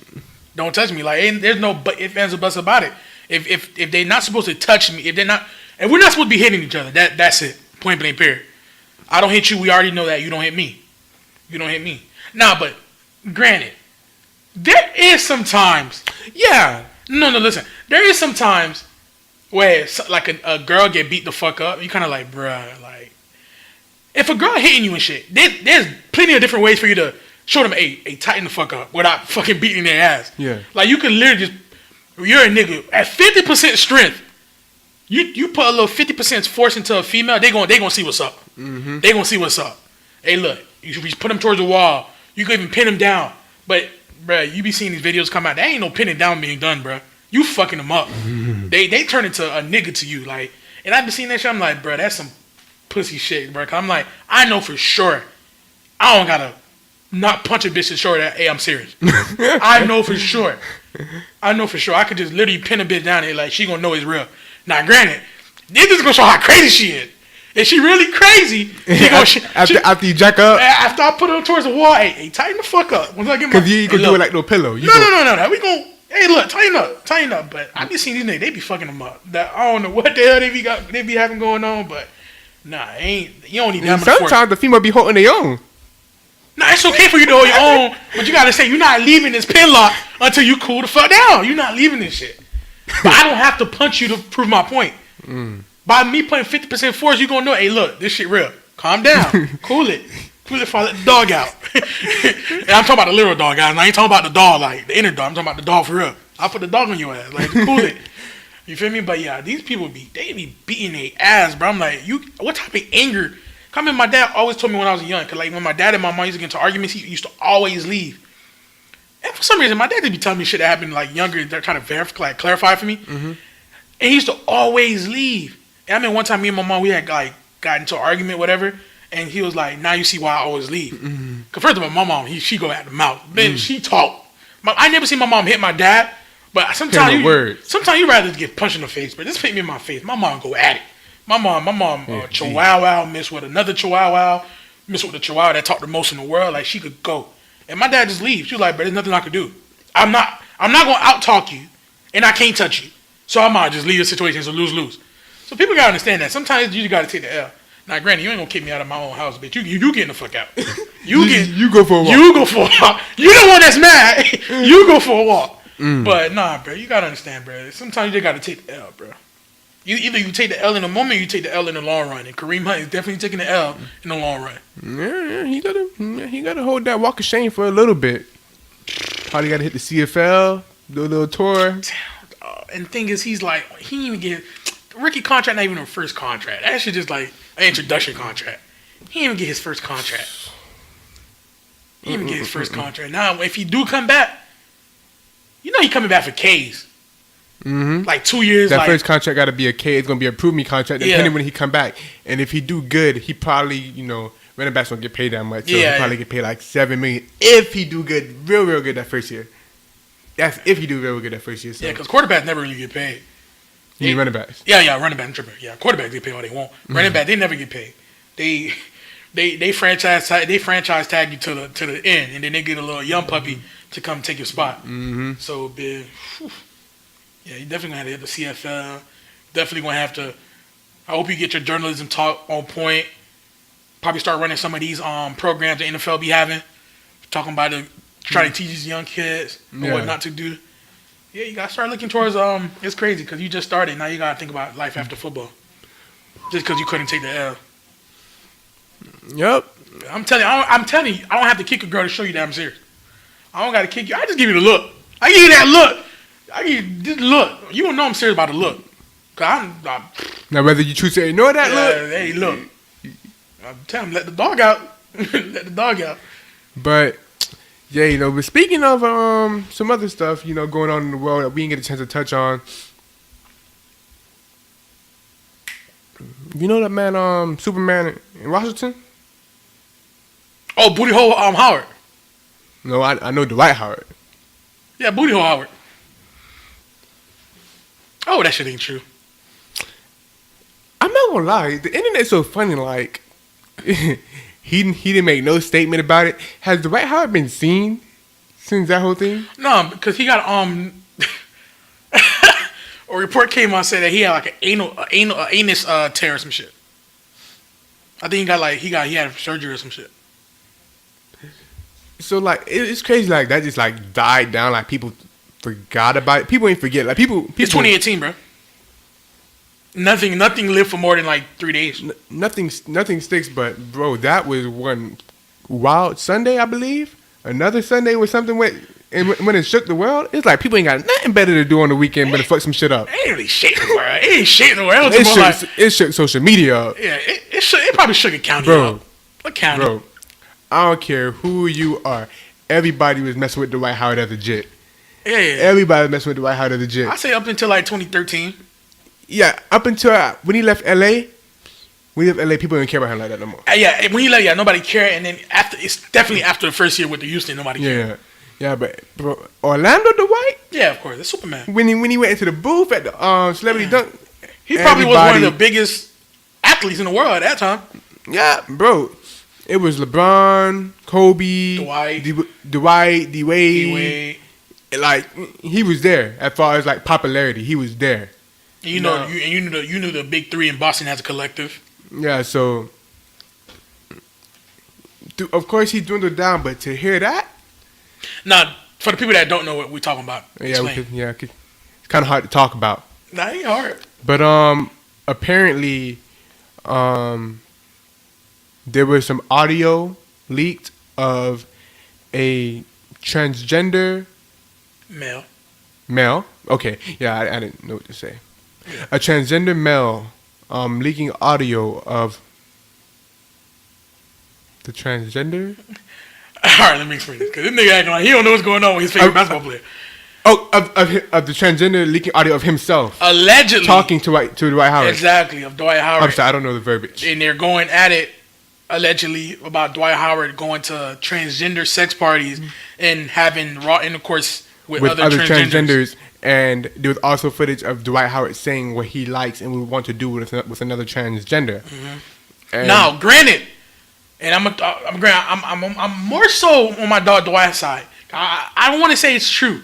Don't touch me. Like, there's no but if, ands, or buts about it. If they're not supposed to touch me, if we're not supposed to be hitting each other, that's it. Point blank, period. I don't hit you. We already know that. You don't hit me. You don't hit me. Nah, but granted, there is sometimes. Yeah. No, listen. There is sometimes where like a girl get beat the fuck up. You kind of like, bruh, like, if a girl hitting you and shit, there's plenty of different ways for you to show them, hey, tighten the fuck up without fucking beating their ass. Yeah. Like, you can literally just, you're a nigga at 50% strength. You put a little 50% force into a female, they gonna see what's up. Mm-hmm. They gonna see what's up. Hey, look, you put them towards the wall. You can even pin them down. But, bruh, you be seeing these videos come out. There ain't no pinning down being done, bruh. You fucking them up. Mm-hmm. They turn into a nigga to you, like. And I've been seeing that shit. I'm like, bruh, that's some pussy shit, bruh. Cause I'm like, I know for sure, I don't gotta not punch a bitch to show that, hey, I'm serious. I know for sure. I could just literally pin a bitch down and like she gonna know it's real. Now, granted, this is gonna show how crazy she is. If she really crazy, after you jack up, after I put her towards the wall, hey, tighten the fuck up. Once I get my, because you gonna do it like no pillow. No. We gonna, hey, look, tighten up. But I be seeing these niggas, they be fucking them up. That I don't know what the hell they be having going on, but nah, you don't need that much force. Sometimes the female be holding their own. Nah, it's okay for you to hold your own, but you gotta say you're not leaving this pin lock until you cool the fuck down. You're not leaving this shit. But I don't have to punch you to prove my point. By me putting 50% force, you gonna know, hey, look, this shit real. Calm down. Cool it before I let the dog out. And I'm talking about the literal dog, guys. I ain't talking about the dog, like the inner dog. I'm talking about the dog for real. I'll put the dog on your ass. Like, cool it. You feel me? But yeah, these people they be beating their ass, bro. I'm like, what type of anger? I mean, my dad always told me when I was young, because like when my dad and my mom used to get into arguments, he used to always leave. And for some reason, my dad did be telling me shit that happened like younger. They're trying to clarify for me. Mm-hmm. And he used to always leave. And I mean, one time me and my mom, we had like got into an argument, whatever. And he was like, now you see why I always leave. Mm-hmm. Because first of all, my mom, she go at the mouth. Then she talk. I never seen my mom hit my dad. But sometimes you rather get punched in the face. But this hit me in my face. My mom go at it. My mom, chihuahua mixed with another chihuahua, mixed with the chihuahua that talked the most in the world. Like, she could go. And my dad just leaves. She was like, but there's nothing I could do. I'm not going to out-talk you, and I can't touch you. So I might just leave the situation. It's a lose-lose. So people got to understand that. Sometimes you just got to take the L. Now, granted, you ain't going to kick me out of my own house, bitch. You getting the fuck out. You go for a walk. You go for a walk. You the one that's mad. You go for a walk. But nah, bro, you got to understand, bro. Sometimes you just got to take the L, bro. Either you take the L in the moment or you take the L in the long run. And Kareem Hunt is definitely taking the L in the long run. Yeah, he gotta hold that walk of shame for a little bit. Probably gotta hit the CFL, do a little tour. And the thing is, he didn't even get rookie contract, not even a first contract. That shit just like an introduction contract. He didn't even get his first contract. Now, if he do come back, you know he coming back for K's. Mm-hmm. Like 2 years. That first contract got to be a K. It's gonna be a prove me contract, depending when he come back. And if he do good, he probably running backs don't get paid that much. So he probably get paid like $7 million if he do good, real good that first year. That's if he do real good that first year. So. Yeah, because quarterbacks never really get paid. You mean running backs? Yeah, running back. Yeah, quarterbacks get paid all they want. Running back, they never get paid. They franchise tag you to the end, and then they get a little young puppy to come take your spot. Mm-hmm. So big. Yeah, you definitely gonna have to hit the CFL. Definitely gonna have to. I hope you get your journalism talk on point. Probably start running some of these programs the NFL be having, talking about trying to teach these young kids what not to do. Yeah, you gotta start looking towards. It's crazy because you just started. Now you gotta think about life after football. Just because you couldn't take the L. Yep. I'm telling you, I don't have to kick a girl to show you that I'm serious. I don't gotta kick you. I just give you the look. I give you that look. I give you this look. You don't know I'm serious about the look. Cause now whether you choose to ignore that look. Hey, look. I'm telling him, let the dog out. Let the dog out. But yeah, but speaking of some other stuff, going on in the world that we didn't get a chance to touch on. You know that man, Superman in Washington? Oh, Booty Hole Howard. No, I know Dwight Howard. Yeah, Booty Hole Howard. Oh, that shit ain't true. I'm not gonna lie. The internet's so funny. Like, he didn't make no statement about it. Has Dwight Howard been seen Since that whole thing? No, because he got a report came out said that he had like an anus tear or some shit. I think he had surgery or some shit. So like it's crazy like that just like died down, like people forgot about it. People ain't forget, like people It's 2018, bro. Nothing lived for more than like 3 days. Nothing sticks, but bro, that was one wild Sunday, I believe. Another Sunday was something when it shook the world. It's like people ain't got nothing better to do on the weekend but to fuck some shit up. It ain't really shaking the world. It ain't shaking the world. It shook social media up. Yeah, it probably shook a county Bro, up. A county. Bro, I don't care who you are. Everybody was messing with Dwight Howard as a jit. Yeah. Everybody was messing with Dwight Howard as a jit. I say up until like 2013. Yeah, up until when he left LA. People didn't care about him like that no more. Yeah, when he left, nobody cared. And then it's definitely after the first year with the Houston, nobody cared. Yeah, but bro, Orlando Dwight. Yeah, of course, it's Superman. When he went into the booth at the Celebrity Dunk, he probably was one of the biggest athletes in the world at that time. Yeah, bro. It was LeBron, Kobe, Dwight, D-Wade. Like he was there as far as like popularity. He was there. And you knew the big three in Boston as a collective. Yeah, so of course he dwindled down, but to hear that. Now, for the people that don't know what we're talking about, it's kind of hard to talk about. Nah, it ain't hard. But apparently, there was some audio leaked of a transgender male. Okay, yeah, I didn't know what to say. Yeah. A transgender male leaking audio of the transgender. All right, let me explain this. Because this nigga acting like he don't know what's going on with his favorite basketball player. Oh, of the transgender leaking audio of himself. Allegedly. Talking to Dwight Howard. Exactly, of Dwight Howard. I'm sorry, I don't know the verbiage. And they're going at it, allegedly, about Dwight Howard going to transgender sex parties and having raw intercourse with other transgenders. And there was also footage of Dwight Howard saying what he likes and would want to do with another transgender. Mm-hmm. Now, granted, and I'm more so on my dog Dwight's side. I don't want to say it's true,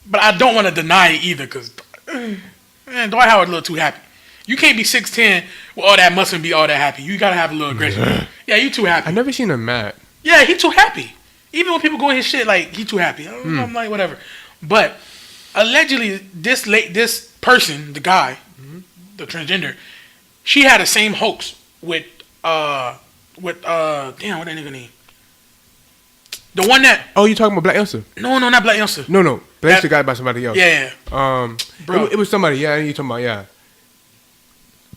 but I don't want to deny it either because Dwight Howard a little too happy. You can't be 6'10" with all that muscle and be all that happy. You gotta have a little aggression. Yeah, you too happy. I never seen him mad. Yeah, he too happy. Even when people go in his shit, like he too happy. I'm like whatever. But allegedly, this person, the guy, the transgender, she had the same hoax with damn, what that nigga name? The one that... Oh, you talking about Black Elsa? No, not Black Elsa. No. Black Elsa got by somebody else. Yeah. Bro. It was somebody, yeah, you talking about, yeah.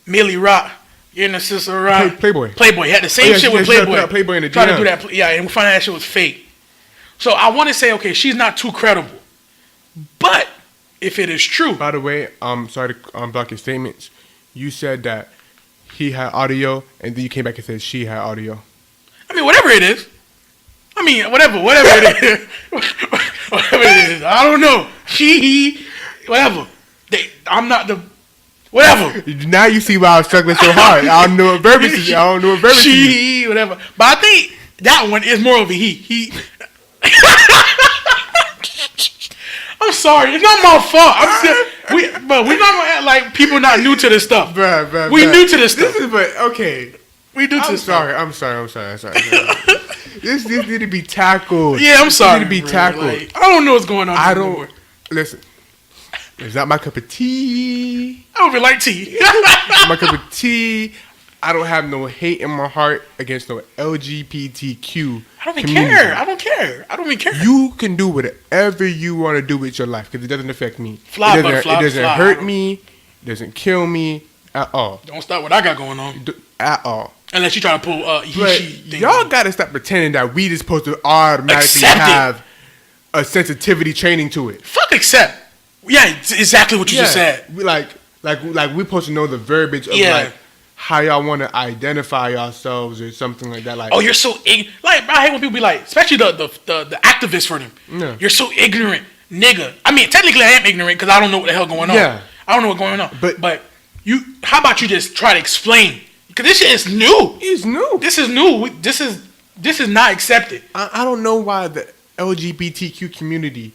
Millie Rock. You're in the sister Rock. Playboy. He had the same shit with Playboy. Playboy in the Tried to do that, yeah, and we found out that shit was fake. So I want to say, okay, she's not too credible. But if it is true... By the way, sorry to block your statements. You said that he had audio, and then you came back and said she had audio. I mean, whatever it is. Whatever it is. Whatever it is. I don't know. He, whatever. I'm not the... Whatever. Now you see why I was struggling so hard. I don't know what verbiage is. She, whatever. But I think that one is more of a he. I'm sorry. It's not my fault. But we're not going to act like people not new to this stuff. Bruh. We new to this stuff. Okay. We new to this stuff. I'm sorry. This need to be tackled. Yeah, I'm sorry. This need to be tackled. Like, I don't know what's going on anymore. Listen. It's not my cup of tea. I don't even like tea. My cup of tea. I don't have no hate in my heart against no LGBTQ. I don't even care. I don't even care. You can do whatever you want to do with your life because it doesn't affect me. It doesn't hurt me. It doesn't kill me at all. Don't stop what I got going on. At all. Unless you try to pull he-she thing. Y'all got to stop pretending that we just supposed to automatically have a sensitivity training to it. Fuck accept. Yeah, it's exactly what you just said. We like we supposed to know the verbiage of like how y'all want to identify yourselves or something like that. Like, oh, you're so ignorant. Like, I hate when people be like, especially the activists for them. Yeah. You're so ignorant, nigga. I mean, technically I am ignorant because I don't know what the hell going on. Yeah. I don't know what's going on. But you, how about you just try to explain? Because this shit is new. It's new. This is new. This is not accepted. I don't know why LGBTQ community,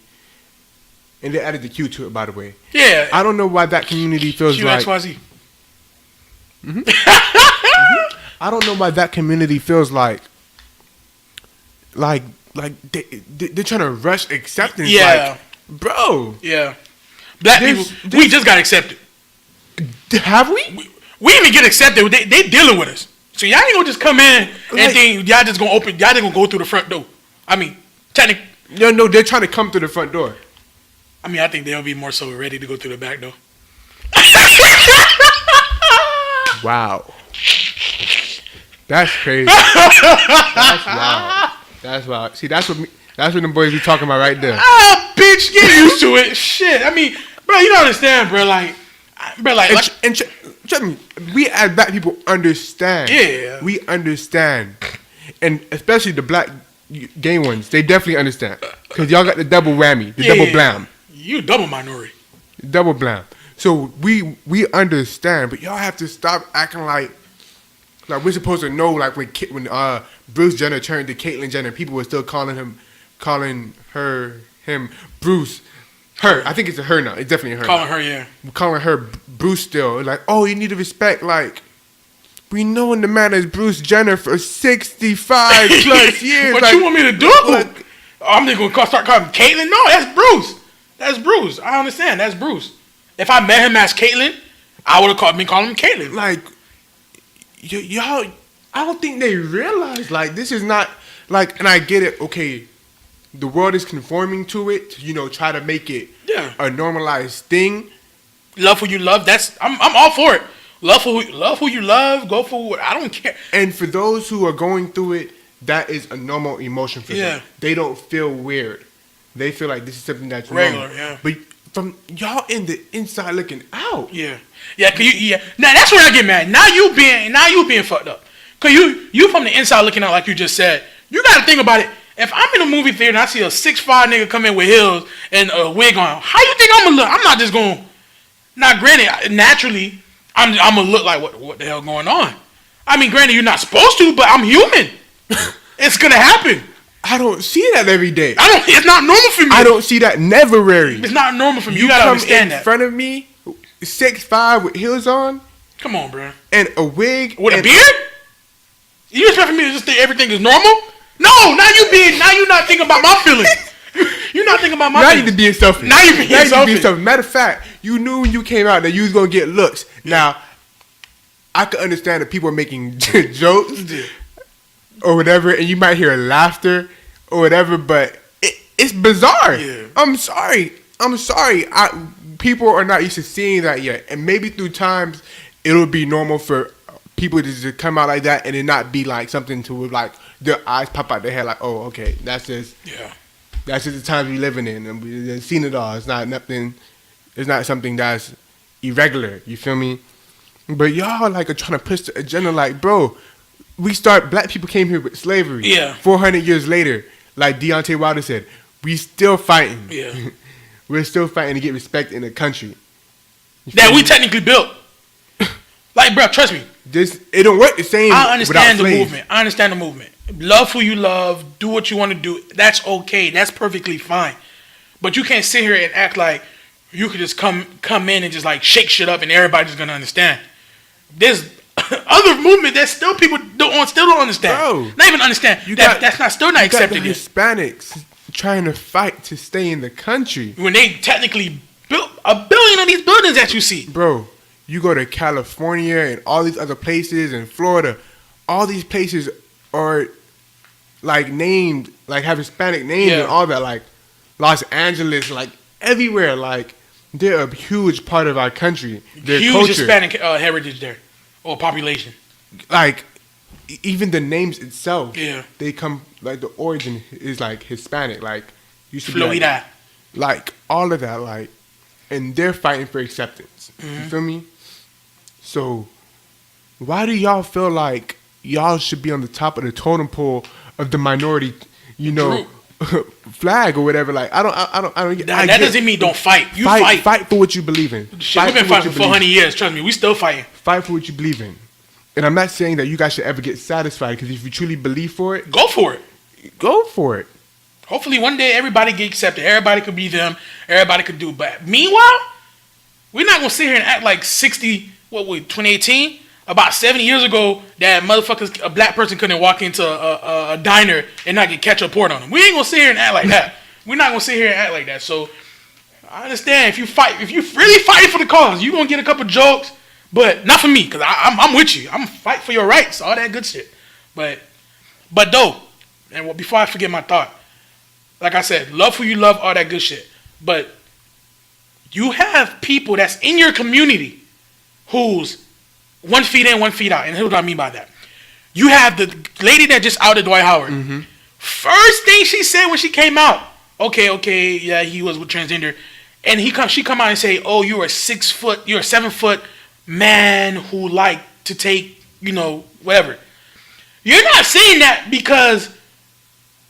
and they added the Q to it, by the way. Yeah. I don't know why that community feels like. QXYZ. I don't know why that community feels like they're trying to rush acceptance. Yeah. Like, bro. Yeah. Black people, we just got accepted. Have we? We even get accepted. They dealing with us. So y'all ain't gonna just come in and think y'all just gonna go through the front door. I mean, technically. No, they're trying to come through the front door. I mean, I think they'll be more so ready to go through the back door. Wow. That's crazy. That's wild. That's wild. See, that's what them boys be talking about right there. Ah, bitch, get used to it. Shit. I mean, bro, you don't understand, bro. And trust me, we as black people understand. Yeah. We understand. And especially the black gay ones, they definitely understand. Because y'all got the double whammy, the double blam. You double minority. Double blam. So we understand, but y'all have to stop acting like we're supposed to know. Like when Bruce Jenner turned to Caitlyn Jenner, people were still calling him Bruce. Her, I think it's a her now. It's definitely a her. Calling her Bruce still. Like, oh, you need to respect. Like, we known the man as Bruce Jenner for 65 plus years. What like, you want me to do? Like, I'm just gonna start calling him Caitlyn? No, that's Bruce. That's Bruce. I understand. That's Bruce. If I met him as Caitlyn, I would have calling him Caitlyn. Like, y'all, I don't think they realize, like, this is not, like, and I get it, okay, the world is conforming to it, try to make it a normalized thing. Love who you love, I'm all for it. Love who you love, go for what, I don't care. And for those who are going through it, that is a normal emotion for them. They don't feel weird. They feel like this is something that's regular, normal. But from y'all in the inside looking out. Yeah. Now that's where I get mad. Now you being fucked up. Cause you from the inside looking out, like you just said. You gotta think about it. If I'm in a movie theater and I see a 6'5" nigga come in with heels and a wig on, how you think I'm gonna look? I'm not just gonna. Now, granted, naturally, I'm gonna look like what the hell going on. I mean, granted, you're not supposed to, but I'm human. It's gonna happen. I don't see that every day. It's not normal for me. I don't see that never rarely. It's not normal for me. You gotta understand that. In front of me, 6'5" with heels on. Come on, bro. And a wig with a beard. You expect me to just think everything is normal? No. Now you not thinking about my feelings. You're not thinking about my feelings. Now you're being selfish. Now you're being selfish. Matter of fact, you knew when you came out that you was gonna get looks. Now, I could understand that people are making jokes or whatever, and you might hear laughter or whatever, but it's bizarre. Yeah. I'm sorry. People are not used to seeing that yet, and maybe through times it'll be normal for people to just come out like that and it not be like something to like their eyes pop out their head like, oh, okay, that's just the times we living in, and we've seen it all. It's not nothing. It's not something that's irregular. You feel me? But y'all like are trying to push the agenda. Like, bro, black people came here with slavery. Yeah. 400 years later, like Deontay Wilder said, we still fighting. Yeah. We're still fighting to get respect in the country. That we technically built. Like, bro, trust me. It don't work the same. I understand the slaves. movement. I understand the movement. Love who you love. Do what you want to do. That's okay. That's perfectly fine. But you can't sit here and act like you could just come in and just like shake shit up and everybody's gonna understand. There's other movement that still people still don't understand. Bro, not even understand. That's still not accepted yet. Hispanics trying to fight to stay in the country when they technically built 1 billion of these buildings that you see. Bro, you go to California and all these other places in Florida, all these places are like named, like have Hispanic names and all that, like Los Angeles, like everywhere, like they're a huge part of our country. Their huge culture. Hispanic heritage there, or population. Like even the names itself, they come like the origin is like Hispanic, like used to Florida, be like all of that, like, and they're fighting for acceptance. You feel me? So why do y'all feel like y'all should be on the top of the totem pole of the minority, flag or whatever? Like I don't. That doesn't mean don't fight. You fight for what you believe in. Shit, we've been fighting for 400 years. Trust me, we still fighting. Fight for what you believe in. And I'm not saying that you guys should ever get satisfied, because if you truly believe for it, go for it. Go for it. Hopefully one day everybody get accepted. Everybody could be them. Everybody could do. But meanwhile, we're not gonna sit here and act like 2018, about 70 years ago, that motherfuckers, a black person couldn't walk into a diner and not get ketchup poured on them. We ain't gonna sit here and act like that. We're not gonna sit here and act like that. So I understand if you really fighting for the cause, you gonna get a couple jokes, but not for me, because I'm with you. I'm fight for your rights, all that good shit. But though, and before I forget my thought, like I said, love who you love, all that good shit. But you have people that's in your community who's 1 feet in, 1 feet out. And here's what I mean by that. You have the lady that just outed Dwight Howard. Mm-hmm. First thing she said when she came out, okay, yeah, he was with transgender. And she come out and say, oh, you're a 7 foot man who like to take, whatever. You're not saying that because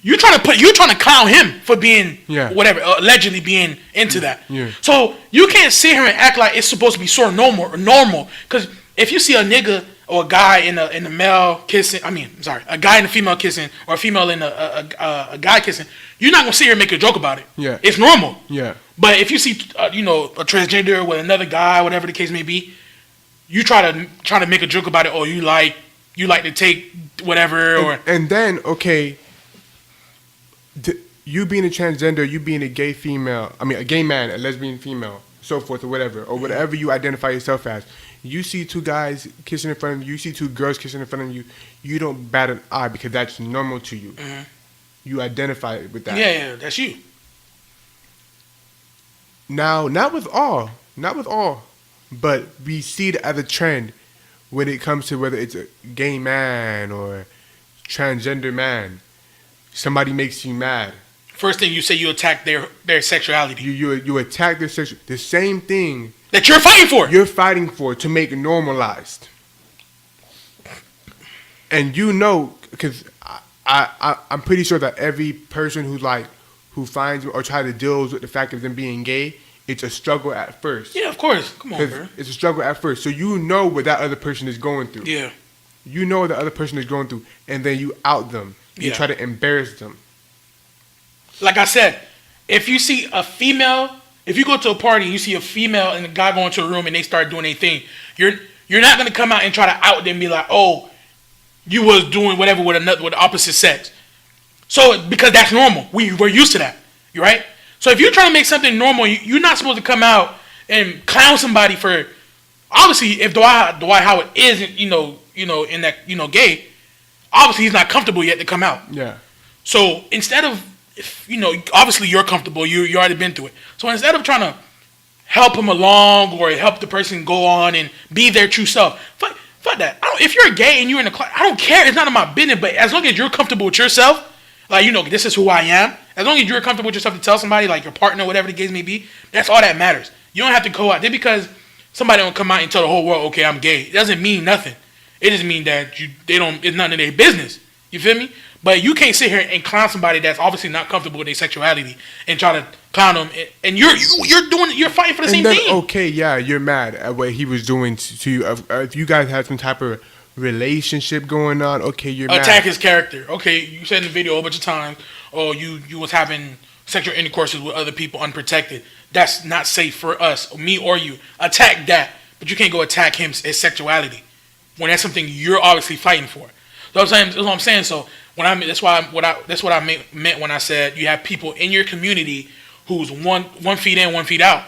you're trying to clown him for being whatever, allegedly being into that. Yeah. So you can't sit here and act like it's supposed to be sort of normal. Because if you see a nigga or a guy in a male kissing, a guy and a female kissing, or a female and a guy kissing, you're not gonna sit here and make a joke about it. Yeah, it's normal. Yeah. But if you see, a transgender with another guy, whatever the case may be, you try to make a joke about it. Or you like to take whatever, and then you being a transgender, you being a gay female, a gay man, a lesbian female, so forth, or whatever you identify yourself as. You see two guys kissing in front of you, you see two girls kissing in front of you, you don't bat an eye because that's normal to you. Mm-hmm. You identify with that. Yeah, that's you. Now, not with all, but we see it as a trend when it comes to whether it's a gay man or transgender man. Somebody makes you mad. First thing you say, you attack their sexuality. You attack their sexuality. The same thing that you're fighting for. You're fighting for to make it normalized. And because I'm pretty sure that every person who finds or try to deal with the fact of them being gay, it's a struggle at first. Yeah, of course. Come on, bro. It's a struggle at first. So you know what that other person is going through. Yeah. You know what the other person is going through, and then you out them. You try to embarrass them. Like I said, if you see a female, if you go to a party and you see a female and a guy go into a room and they start doing their thing, you're not gonna come out and try to out them and be like, oh, you was doing whatever with the opposite sex. So because that's normal, we're used to that. You right? So if you're trying to make something normal, you're not supposed to come out and clown somebody for. Obviously, if Dwight Howard isn't, in that, gay, obviously he's not comfortable yet to come out. Yeah. So instead of, obviously you're comfortable, you already been through it. So instead of trying to help him along or help the person go on and be their true self, fuck that. If you're gay and you're in the class, I don't care. It's none of my business. But as long as you're comfortable with yourself, like, this is who I am. As long as you're comfortable with yourself to tell somebody, like your partner, whatever the case may be, that's all that matters. You don't have to go out there because somebody don't come out and tell the whole world, okay, I'm gay. It doesn't mean nothing. It just means that it's none of their business. You feel me? But you can't sit here and clown somebody that's obviously not comfortable with their sexuality and try to clown them. And you're fighting for the same thing. Okay, yeah, you're mad at what he was doing to you. If you guys had some type of relationship going on, okay, you're mad. Attack his character. Okay, you said in the video a bunch of times, oh, you was having sexual intercourses with other people unprotected. That's not safe for us, me or you. Attack that, but you can't go attack his sexuality when that's something you're obviously fighting for. That's what I'm saying. So that's what I meant when I said you have people in your community who's 1 feet in, 1 feet out.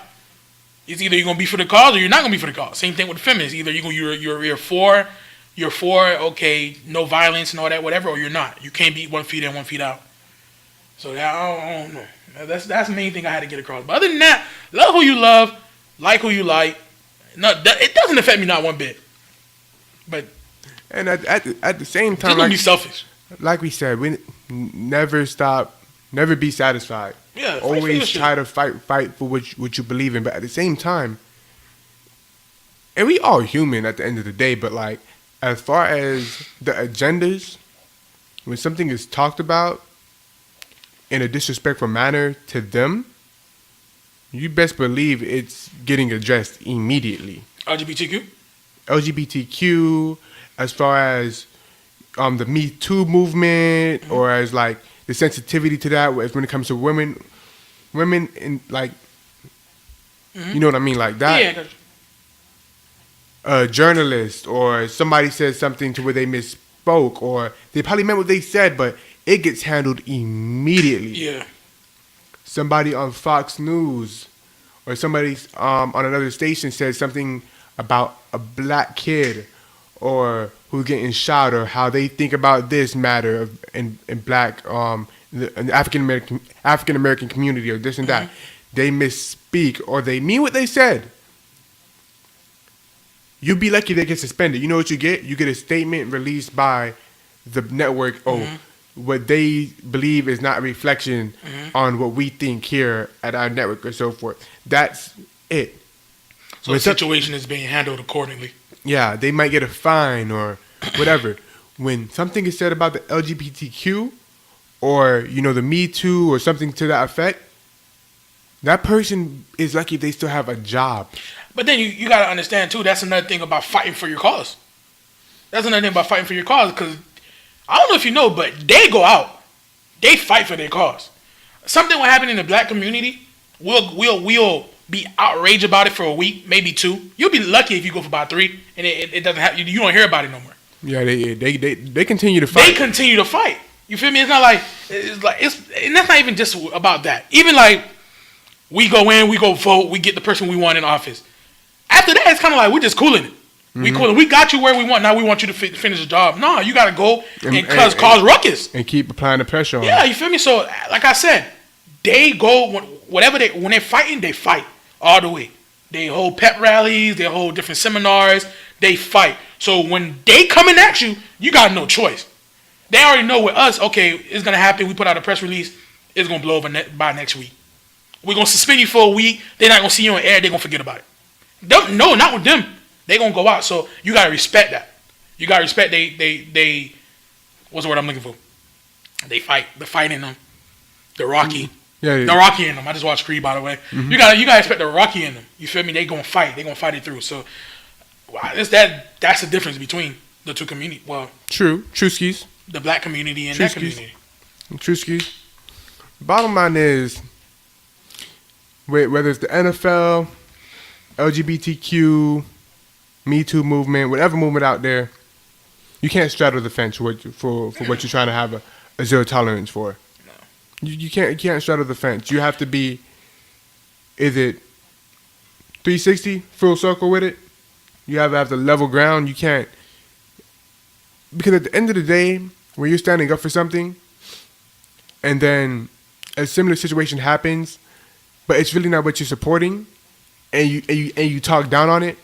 It's either you're gonna be for the cause or you're not gonna be for the cause. Same thing with the feminists. Either you're for okay, no violence and all that, whatever, or you're not. You can't be 1 feet in, 1 feet out. So I don't know. That's the main thing I had to get across. But other than that, love who you love, like who you like. No, it doesn't affect me not one bit. But and at the same time, just don't be selfish. Like we said, we never stop, never be satisfied. Yeah, always try to fight for what you believe in. But at the same time, and we all human at the end of the day. But like, as far as the agendas, when something is talked about in a disrespectful manner to them, you best believe it's getting addressed immediately. LGBTQ, as far as the Me Too movement, or as like the sensitivity to that when it comes to women in like, you know what I mean, like that. Yeah. A journalist or somebody says something to where they misspoke, or they probably meant what they said, but it gets handled immediately. Yeah. Somebody on Fox News or somebody on another station says something about a black kid or who's getting shot, or how they think about this matter in black the African American community, or this and that. They misspeak or they mean what they said. You'd be lucky they get suspended. You know what you get? You get a statement released by the network. What they believe is not a reflection on what we think here at our network or so forth. That's it. So the situation is being handled accordingly. Yeah, they might get a fine or whatever. When something is said about the LGBTQ or, you know, the Me Too or something to that effect, that person is lucky if they still have a job. But then you got to understand, too, that's another thing about fighting for your cause. That's another thing about fighting for your cause, because I don't know if you know, but they go out. They fight for their cause. Something will happen in the black community. We'll be outraged about it for a week, maybe 2. You'll be lucky if you go for about 3, and it doesn't happen. You don't hear about it no more. Yeah, they continue to fight. They continue to fight. You feel me? It's not like and that's not even just about that. Even like we go in, we go vote, we get the person we want in office. After that, it's kind of like we're just cooling it. We cooling. We got you where we want. Now we want you to finish the job. No, you got to go and cause ruckus and keep applying the pressure on. Yeah, you feel me? So, like I said, they go when they're fighting, they fight all the way. They hold pep rallies, they hold different seminars, they fight. So when they coming at you, you got no choice. They already know with us, okay, it's gonna happen. We put out a press release, it's gonna blow over by next week. We're gonna suspend you for a week. They're not gonna see you on air. They're gonna forget about it. No, not with them. They gonna go out. So you gotta respect that. You gotta respect they what's the word I'm looking for? They fight. The fight in them. The Rocky. Yeah. The Rocky in them. I just watched Creed, by the way. You gotta respect the Rocky in them. You feel me? They gonna fight. They gonna fight it through. So that's the difference between the two communities. Well, true skis. The black community and that community. True skis. Bottom line is, whether it's the NFL, LGBTQ, Me Too movement, whatever movement out there, you can't straddle the fence for what you're trying to have a zero tolerance for. No. You can't straddle the fence. You have to be, is it 360, full circle with it? You have the level ground. You can't, because at the end of the day, when you're standing up for something, and then a similar situation happens, but it's really not what you're supporting, and you talk down on it,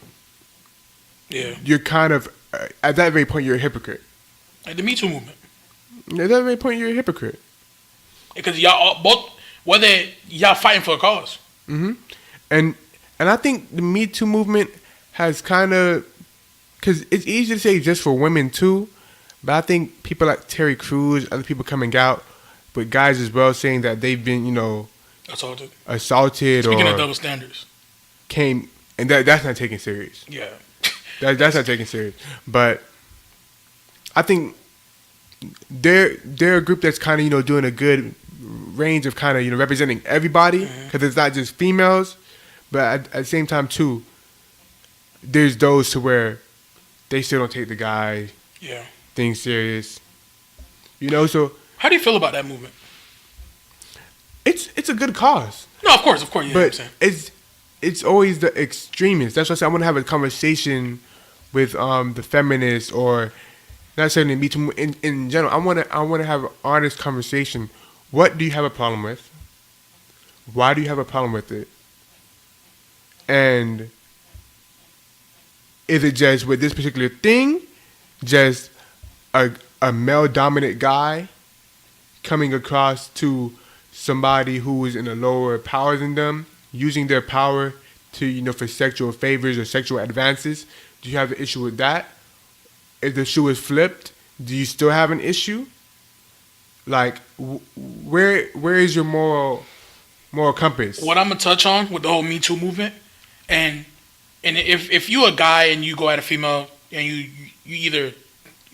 yeah, you're kind of at that very point you're a hypocrite. Like the Me Too movement. At that very point you're a hypocrite. Because y'all both, whether y'all fighting for a cause. Mm-hmm. And I think the Me Too movement has kind of, because it's easy to say just for women too, but I think people like Terry Crews, other people coming out, but guys as well saying that they've been, assaulted Speaking or of double standards. Came, and that's not taken serious. Yeah. That's not taken serious. But I think they're a group that's kind of, doing a good range of kind of, representing everybody, because it's not just females, but at the same time too, there's those to where they still don't take the guy thing serious. So how do you feel about that movement? It's a good cause. No, of course, yeah. But it's always the extremists. That's why I say I want to have a conversation with the feminists, or not necessarily Me Too in general. I want to have an honest conversation. What do you have a problem with? Why do you have a problem with it? And is it just with this particular thing, just a male dominant guy coming across to somebody who is in a lower power than them, using their power to, for sexual favors or sexual advances? Do you have an issue with that? If the shoe is flipped, do you still have an issue? Like, where is your moral compass? What I'm gonna touch on with the whole Me Too movement, and if you're a guy and you go at a female and you either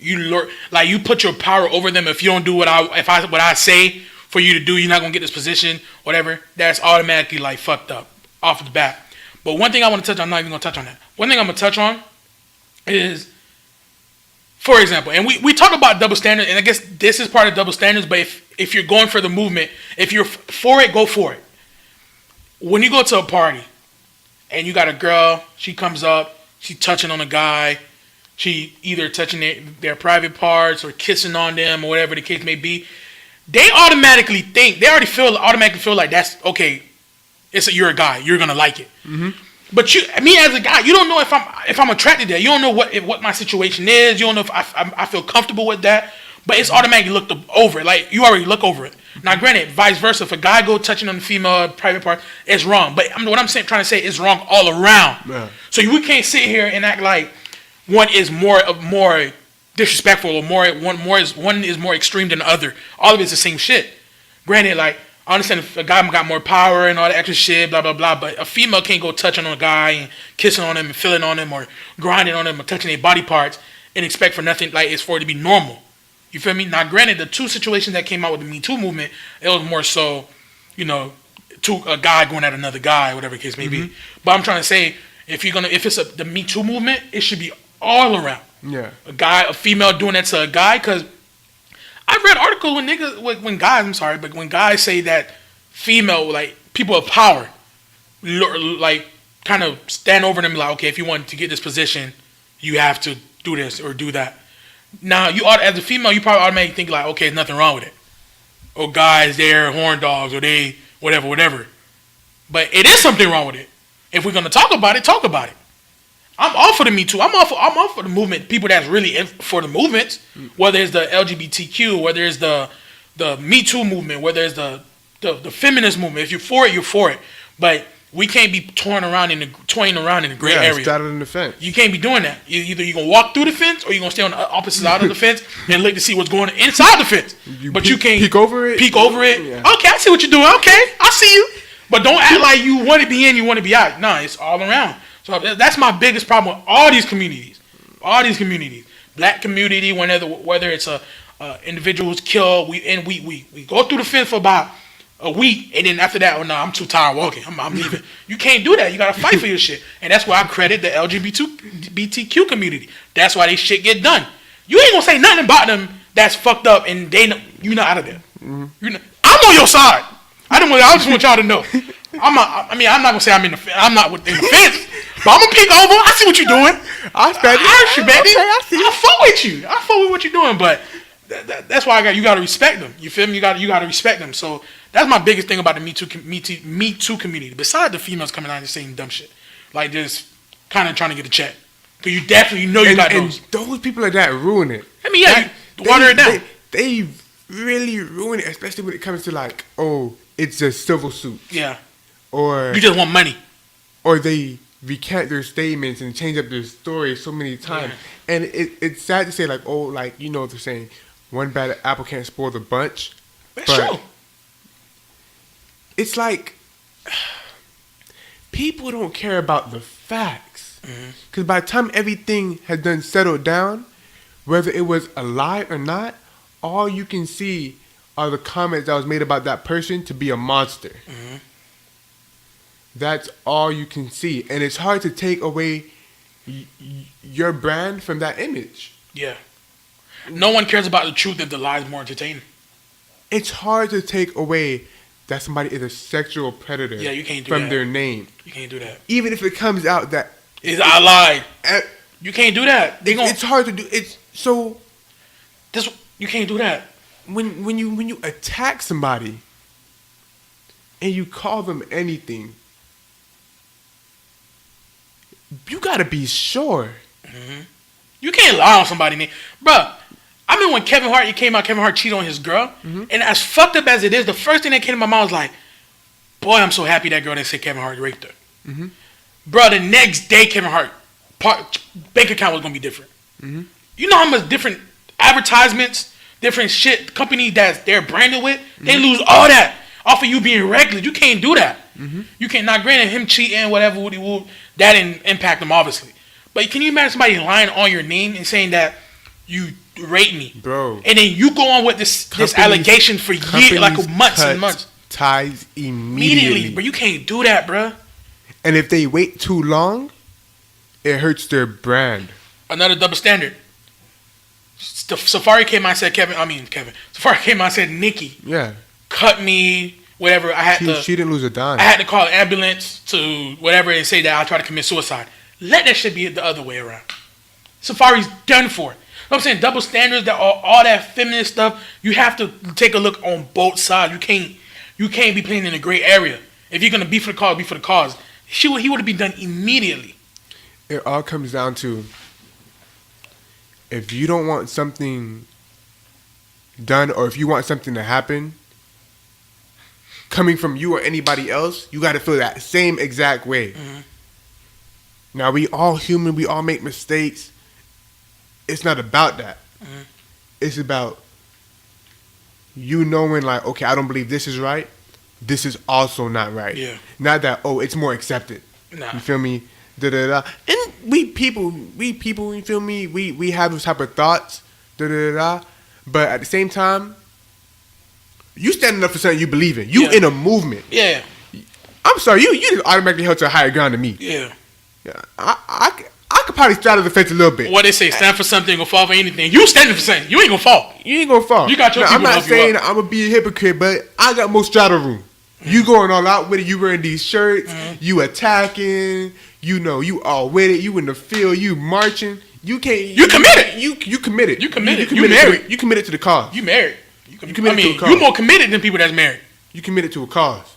you put your power over them. If you don't do what I say for you to do, you're not gonna get this position, whatever. That's automatically like fucked up off the bat. But one thing I want to touch on, I'm not even gonna touch on that. One thing I'm gonna touch on is, for example, and we talk about double standards, and I guess this is part of double standards. But if you're going for the movement, if you're for it, go for it. When you go to a party and you got a girl, she comes up, she touching on a guy, she either touching their private parts or kissing on them or whatever the case may be, they automatically automatically feel like that's okay. You're a guy, you're gonna like it. Mm-hmm. But me as a guy, you don't know if I'm attracted to that. You don't know what my situation is. You don't know if I feel comfortable with that. But it's automatically looked over. Like, you already look over it. Now, granted, vice versa. If a guy go touching on the female private part, it's wrong. But what I'm trying to say is wrong all around. Yeah. So we can't sit here and act like one is more disrespectful or one is more extreme than the other. All of it's the same shit. Granted, like, I understand if a guy got more power and all that extra shit, blah, blah, blah, but a female can't go touching on a guy and kissing on him and feeling on him or grinding on him or touching their body parts and expect for nothing, like, it's for it to be normal. You feel me? Now, granted, the two situations that came out with the Me Too movement, it was more so, a guy going at another guy, whatever the case may be. But I'm trying to say, if it's the Me Too movement, it should be all around. Yeah. A female doing that to a guy, because I've read articles when guys say that female, like, people of power, like, kind of stand over them, like, okay, if you want to get this position, you have to do this or do that. Now, as a female, you probably automatically think, like, okay, there's nothing wrong with it. Or guys, they're horn dogs, or they, whatever. But it is something wrong with it. If we're going to talk about it, talk about it. I'm all for the Me Too. I'm all for the movement. People that's really for the movements, whether it's the LGBTQ, whether it's the Me Too movement, whether it's the feminist movement. If you're for it, you're for it. But we can't be toying around in the gray area. Straddling in the fence. You can't be doing that. Either you're gonna walk through the fence or you're gonna stay on the opposite side of the fence and look to see what's going on inside the fence. You can't peek over it. Yeah. Okay, I see what you're doing. Okay, I see you. But don't act like you want to be in, you want to be out. No, it's all around. So that's my biggest problem with all these communities. Black community, whether it's a individual who's killed, we go through the fence for about a week, and then after that, I'm too tired walking. I'm leaving. You can't do that. You gotta fight for your shit, and that's why I credit the LGBTQ community. That's why they shit get done. You ain't gonna say nothing about them that's fucked up, and you're not out of there. Mm-hmm. I'm on your side. I just want y'all to know. I'm not gonna say I'm not in the fence, but I'm gonna peek over. I see what you're doing. I respect you, baby. Okay, I see you. I fuck with you. I fuck with what you're doing, but that's why you gotta respect them. You feel me? You gotta respect them. So that's my biggest thing about the Me Too community. Besides the females coming out and saying dumb shit, like just kind of trying to get a check, because you definitely you got those. And those people like that ruin it. I mean, yeah, water it down. They really ruin it, especially when it comes to like, oh, it's a civil suit. Yeah. Or you just want money. Or they recant their statements and change up their story so many times. Yeah. And it's sad to say, like, oh, like, they're saying one bad apple can't spoil the bunch. That's true. It's like people don't care about the facts. Because by the time everything has done settled down, whether it was a lie or not, all you can see are the comments that was made about that person to be a monster. Mm-hmm. That's all you can see. And it's hard to take away your brand from that image. Yeah. No one cares about the truth if the lie is more entertaining. It's hard to take away that somebody is a sexual predator you can't do from that. Their name. You can't do that. Even if it comes out that... I lied. You can't do that. It's hard to do. It's so... You can't do that. When you attack somebody and you call them anything, you gotta be sure. Mm-hmm. You can't lie on somebody, man. Bruh, I mean, when Kevin Hart cheated on his girl, mm-hmm. and as fucked up as it is, the first thing that came to my mind was like, boy, I'm so happy that girl didn't say Kevin Hart raped her. Mm-hmm. Bruh, the next day, Kevin Hart bank account was gonna be different. Mm-hmm. You know how much different advertisements, different shit, company that they're branded with, mm-hmm. they lose all that off of you being reckless. You can't do that. Mm-hmm. You can't. Not granted, him cheating, whatever, that didn't impact him, obviously. But can you imagine somebody lying on your name and saying that you rape me, bro. And then you go on with this allegation for years, like months and months. Ties immediately, but you can't do that, bro. And if they wait too long, it hurts their brand. Another double standard. Safari came out and said Kevin. Safari came out and said Nikki. Yeah. Cut me, whatever. She didn't lose a dime. I had to call an ambulance to whatever and say that I tried to commit suicide. Let that shit be the other way around. Safari's done for. You know what I'm saying? Double standards, that all that feminist stuff. You have to take a look on both sides. You can't be playing in a gray area. If you're gonna be for the cause, be for the cause. He would have been done immediately. It all comes down to, if you don't want something done, or if you want something to happen, coming from you or anybody else, you got to feel that same exact way. Mm-hmm. Now, we all human. We all make mistakes. It's not about that. Mm-hmm. It's about you knowing, like, okay, I don't believe this is right. This is also not right. Yeah. Not that, it's more accepted. Nah. You feel me? Da-da-da. And we people, you feel me? We have those type of thoughts. Da-da-da. But at the same time, you standing up for something you believe in. You in a movement. Yeah. I'm sorry, you just automatically held to a higher ground than me. Yeah. Yeah. I could probably straddle the fence a little bit. What they say, stand for something, gonna fall for anything. You standing for something, you ain't gonna fall. You ain't gonna fall. You got your people. I'm not saying I'm gonna be a hypocrite, but I got more straddle room. Mm-hmm. You going all out with it. You wearing these shirts. Mm-hmm. You attacking. You know, you all with it. You in the field. You marching. You can't. You committed. You committed. You committed. You married. You committed to the cause. You married. You committed to a cause. You more committed than people that's married. You committed to a cause.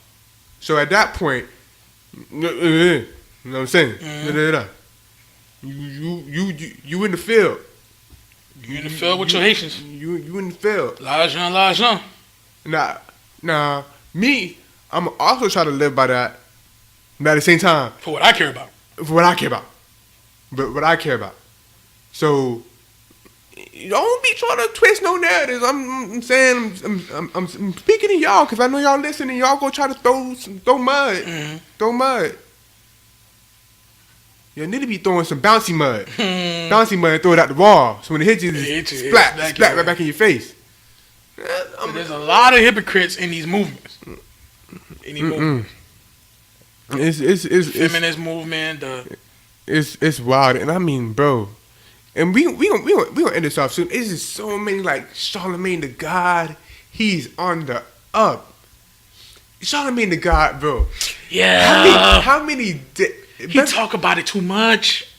So at that point, you know what I'm saying? Mm-hmm. You in the field. You in the field with your Haitians. You in the field. L'argent. Nah. Me, I'm also trying to live by that. But at the same time, for what I care about. But what I care about. So don't be trying to twist no narratives. I'm saying I'm speaking to y'all because I know y'all listening. Y'all go try to throw mud. Mm-hmm. Throw mud. You need to be throwing some bouncy mud. Bouncy mud and throw it out the wall. So when it hits you, splat right back in your face. There's a lot of hypocrites in these movements. It's feminist movement. It's wild, and I mean, bro. And we gonna end this off soon. It's just so many, like Charlemagne the God. He's on the up. Charlemagne the God, bro. Yeah. How many? He talk about it too much.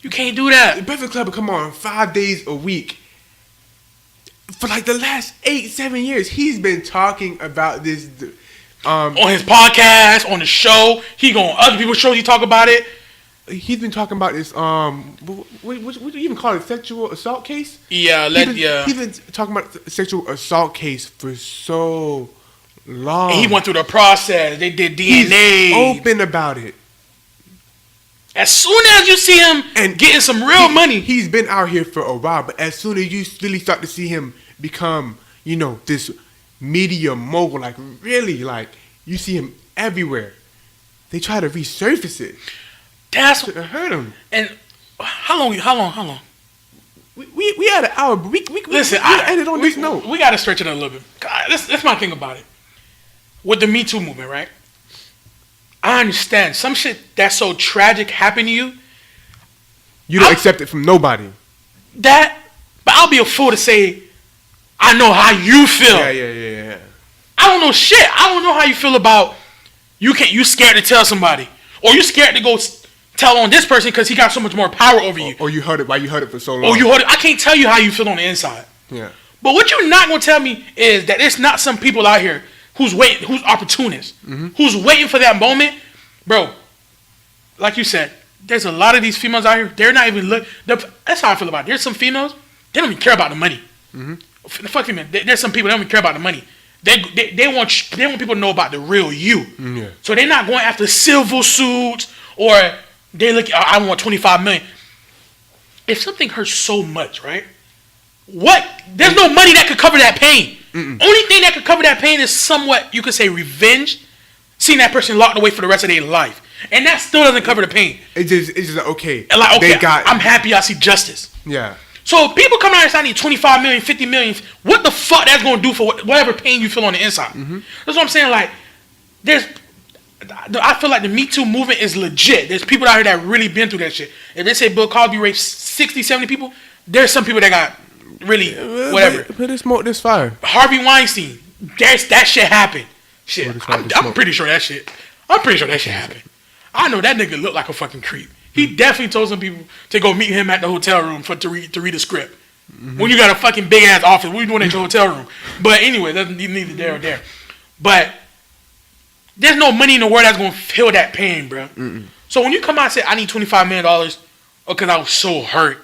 You can't do that. Breakfast Club will come on 5 days a week. For like the last 8-7 years, he's been talking about this. On his podcast, on the show, he go on other people's shows. He talk about it. He's been talking about this. What do you even call it? Sexual assault case? Yeah, He's been talking about the sexual assault case for so long. And he went through the process. They did DNA. He's open about it. As soon as you see him and getting some real money, he's been out here for a while. But as soon as you really start to see him become, this media mogul, like really, like you see him everywhere, they try to resurface it. That's what hurt him. And how long? We had an hour, but we listen. I ended on this note. We got to stretch it a little bit. God, that's my thing about it. With the Me Too movement, right? I understand some shit that's so tragic happened to you. You don't accept it from nobody. But I'll be a fool to say I know how you feel. Yeah. I don't know shit. I don't know how you feel about you scared to tell somebody, or you scared to go tell on this person because he got so much more power over you. Or you heard it. Why you heard it for so long? Or you heard it. I can't tell you how you feel on the inside. Yeah. But what you're not gonna tell me is that there's not some people out here who's opportunists, who's waiting for that moment, bro. Like you said, there's a lot of these females out here. They're not even that's how I feel about it. There's some females. They don't even care about the money. Mm-hmm. Fuck female. There's some people that don't even care about the money. They want people to know about the real you. Yeah. So they're not going after civil suits or they look. I want $25 million. If something hurts so much, right? There's no money that could cover that pain. Only thing that could cover that pain is somewhat, you could say, revenge. Seeing that person locked away for the rest of their life, and that still doesn't cover the pain. It's just okay. Like, okay, I'm happy I see justice. Yeah. So people come out and say I need 25 million, 50 million. What the fuck that's gonna do for whatever pain you feel on the inside? That's what I'm saying. Like, I feel like the Me Too movement is legit. There's people out here that really been through that shit. If they say Bill Cosby raped 60, 70 people, there's some people that got really whatever. But it's smoke this fire. Harvey Weinstein, that shit happened. Shit, I'm pretty sure that shit. I'm pretty sure that shit happened. I know that nigga looked like a fucking creep. He definitely told some people to go meet him at the hotel room to read a script. When you got a fucking big ass office, what you doing at your hotel room? But anyway, that's neither there or there. But there's no money in the world that's gonna feel that pain, bro. So when you come out and say I need $25 million because I was so hurt,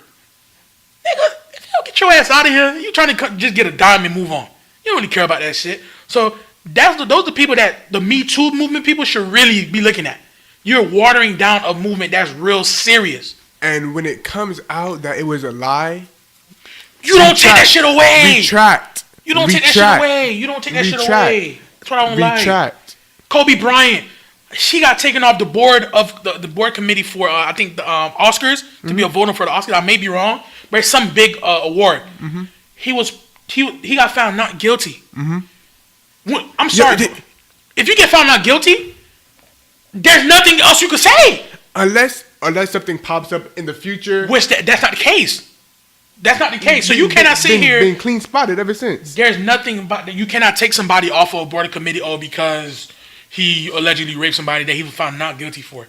nigga, if you don't get your ass out of here, you trying to just get a dime and move on. You don't really care about that shit. So those are the people that the Me Too movement people should really be looking at. You're watering down a movement that's real serious. And when it comes out that it was a lie, you don't take that shit away. Retract. You don't take that shit away. You don't take that shit away. That's what I don't like. Retract. Kobe Bryant, she got taken off the board of the board committee for I think the Oscars to be a voter for the Oscars. I may be wrong, but it's some big award. He got found not guilty. I'm sorry. If you get found not guilty, there's nothing else you could say. Unless something pops up in the future. Which that's not the case. That's not the case. So you cannot sit here. Been clean spotted ever since. There's nothing about that. You cannot take somebody off of a board committee because he allegedly raped somebody that he was found not guilty for.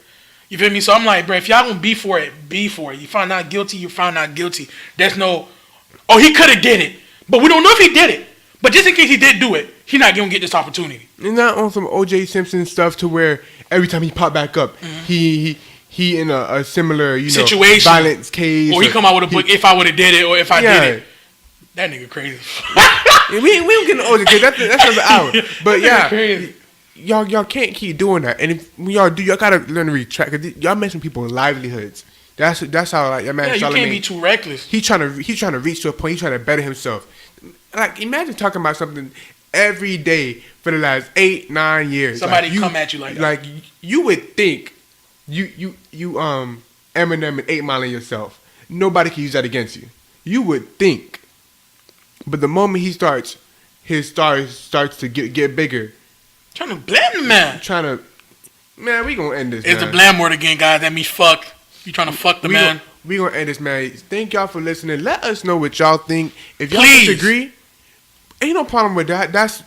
You feel me? So I'm like, bro, if y'all gonna be for it, be for it. You found not guilty, you found not guilty. There's no, he could have did it, but we don't know if he did it. But just in case he did do it, he not gonna get this opportunity. And not on some O.J. Simpson stuff to where every time he pop back up, he in a similar situation, violence case, or he come out with a book. If I would have did it, or if I did it, that nigga crazy. we don't get no O.J. case. That's another hour. But yeah, y'all can't keep doing that. And if y'all do, y'all gotta learn to retract. Cause y'all messing people's livelihoods. That's how like your man. Yeah, you Charlamagne, can't be too reckless. He's trying to reach to a point. He's trying to better himself. Like imagine talking about something every day for the last 8-9 years. Somebody come at you like that. Like you would think you Eminem and 8 Mile in yourself. Nobody can use that against you. You would think. But the moment he starts, his stars starts to get bigger. Trying to blame the man. Man, we gonna end this. It's the blame word again, guys. That means fuck. You trying to fuck the man. We gonna end this, man. Thank y'all for listening. Let us know what y'all think. If y'all disagree, ain't no problem with that. That's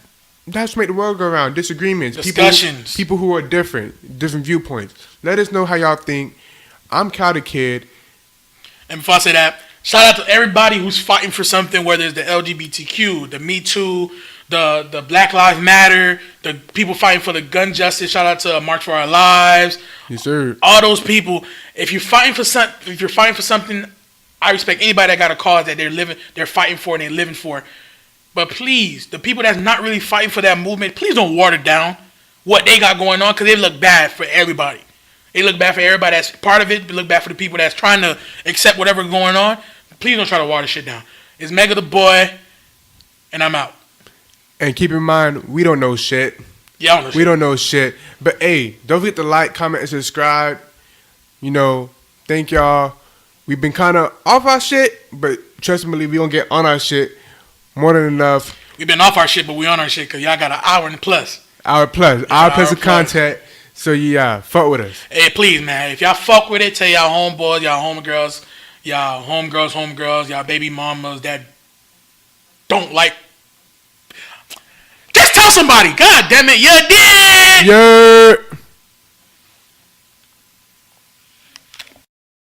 make the world go around. Disagreements, discussions, people who are different viewpoints. Let us know how y'all think. I'm Cal the Kid. And before I say that, shout out to everybody who's fighting for something, whether it's the LGBTQ, the Me Too, the Black Lives Matter, the people fighting for the gun justice. Shout out to March for Our Lives. Yes, sir. All those people. If you're fighting for something, I respect anybody that got a cause that they're fighting for and they're living for. But please, the people that's not really fighting for that movement, please don't water down what they got going on because they look bad for everybody. They look bad for everybody that's part of it. They look bad for the people that's trying to accept whatever's going on. Please don't try to water shit down. It's Mega the Boy, and I'm out. And keep in mind, we don't know shit. Yeah, I don't know shit. We don't know shit. But hey, don't forget to like, comment, and subscribe. Thank y'all. We've been kind of off our shit, but trust me, we gonna get on our shit more than enough. We've been off our shit, but we on our shit because y'all got an hour and plus. Hour plus of content. So yeah, fuck with us. Hey, please, man. If y'all fuck with it, tell y'all homeboys, y'all homegirls, y'all homegirls, y'all baby mamas that don't like. Just tell somebody. God damn it, you did. Yeah.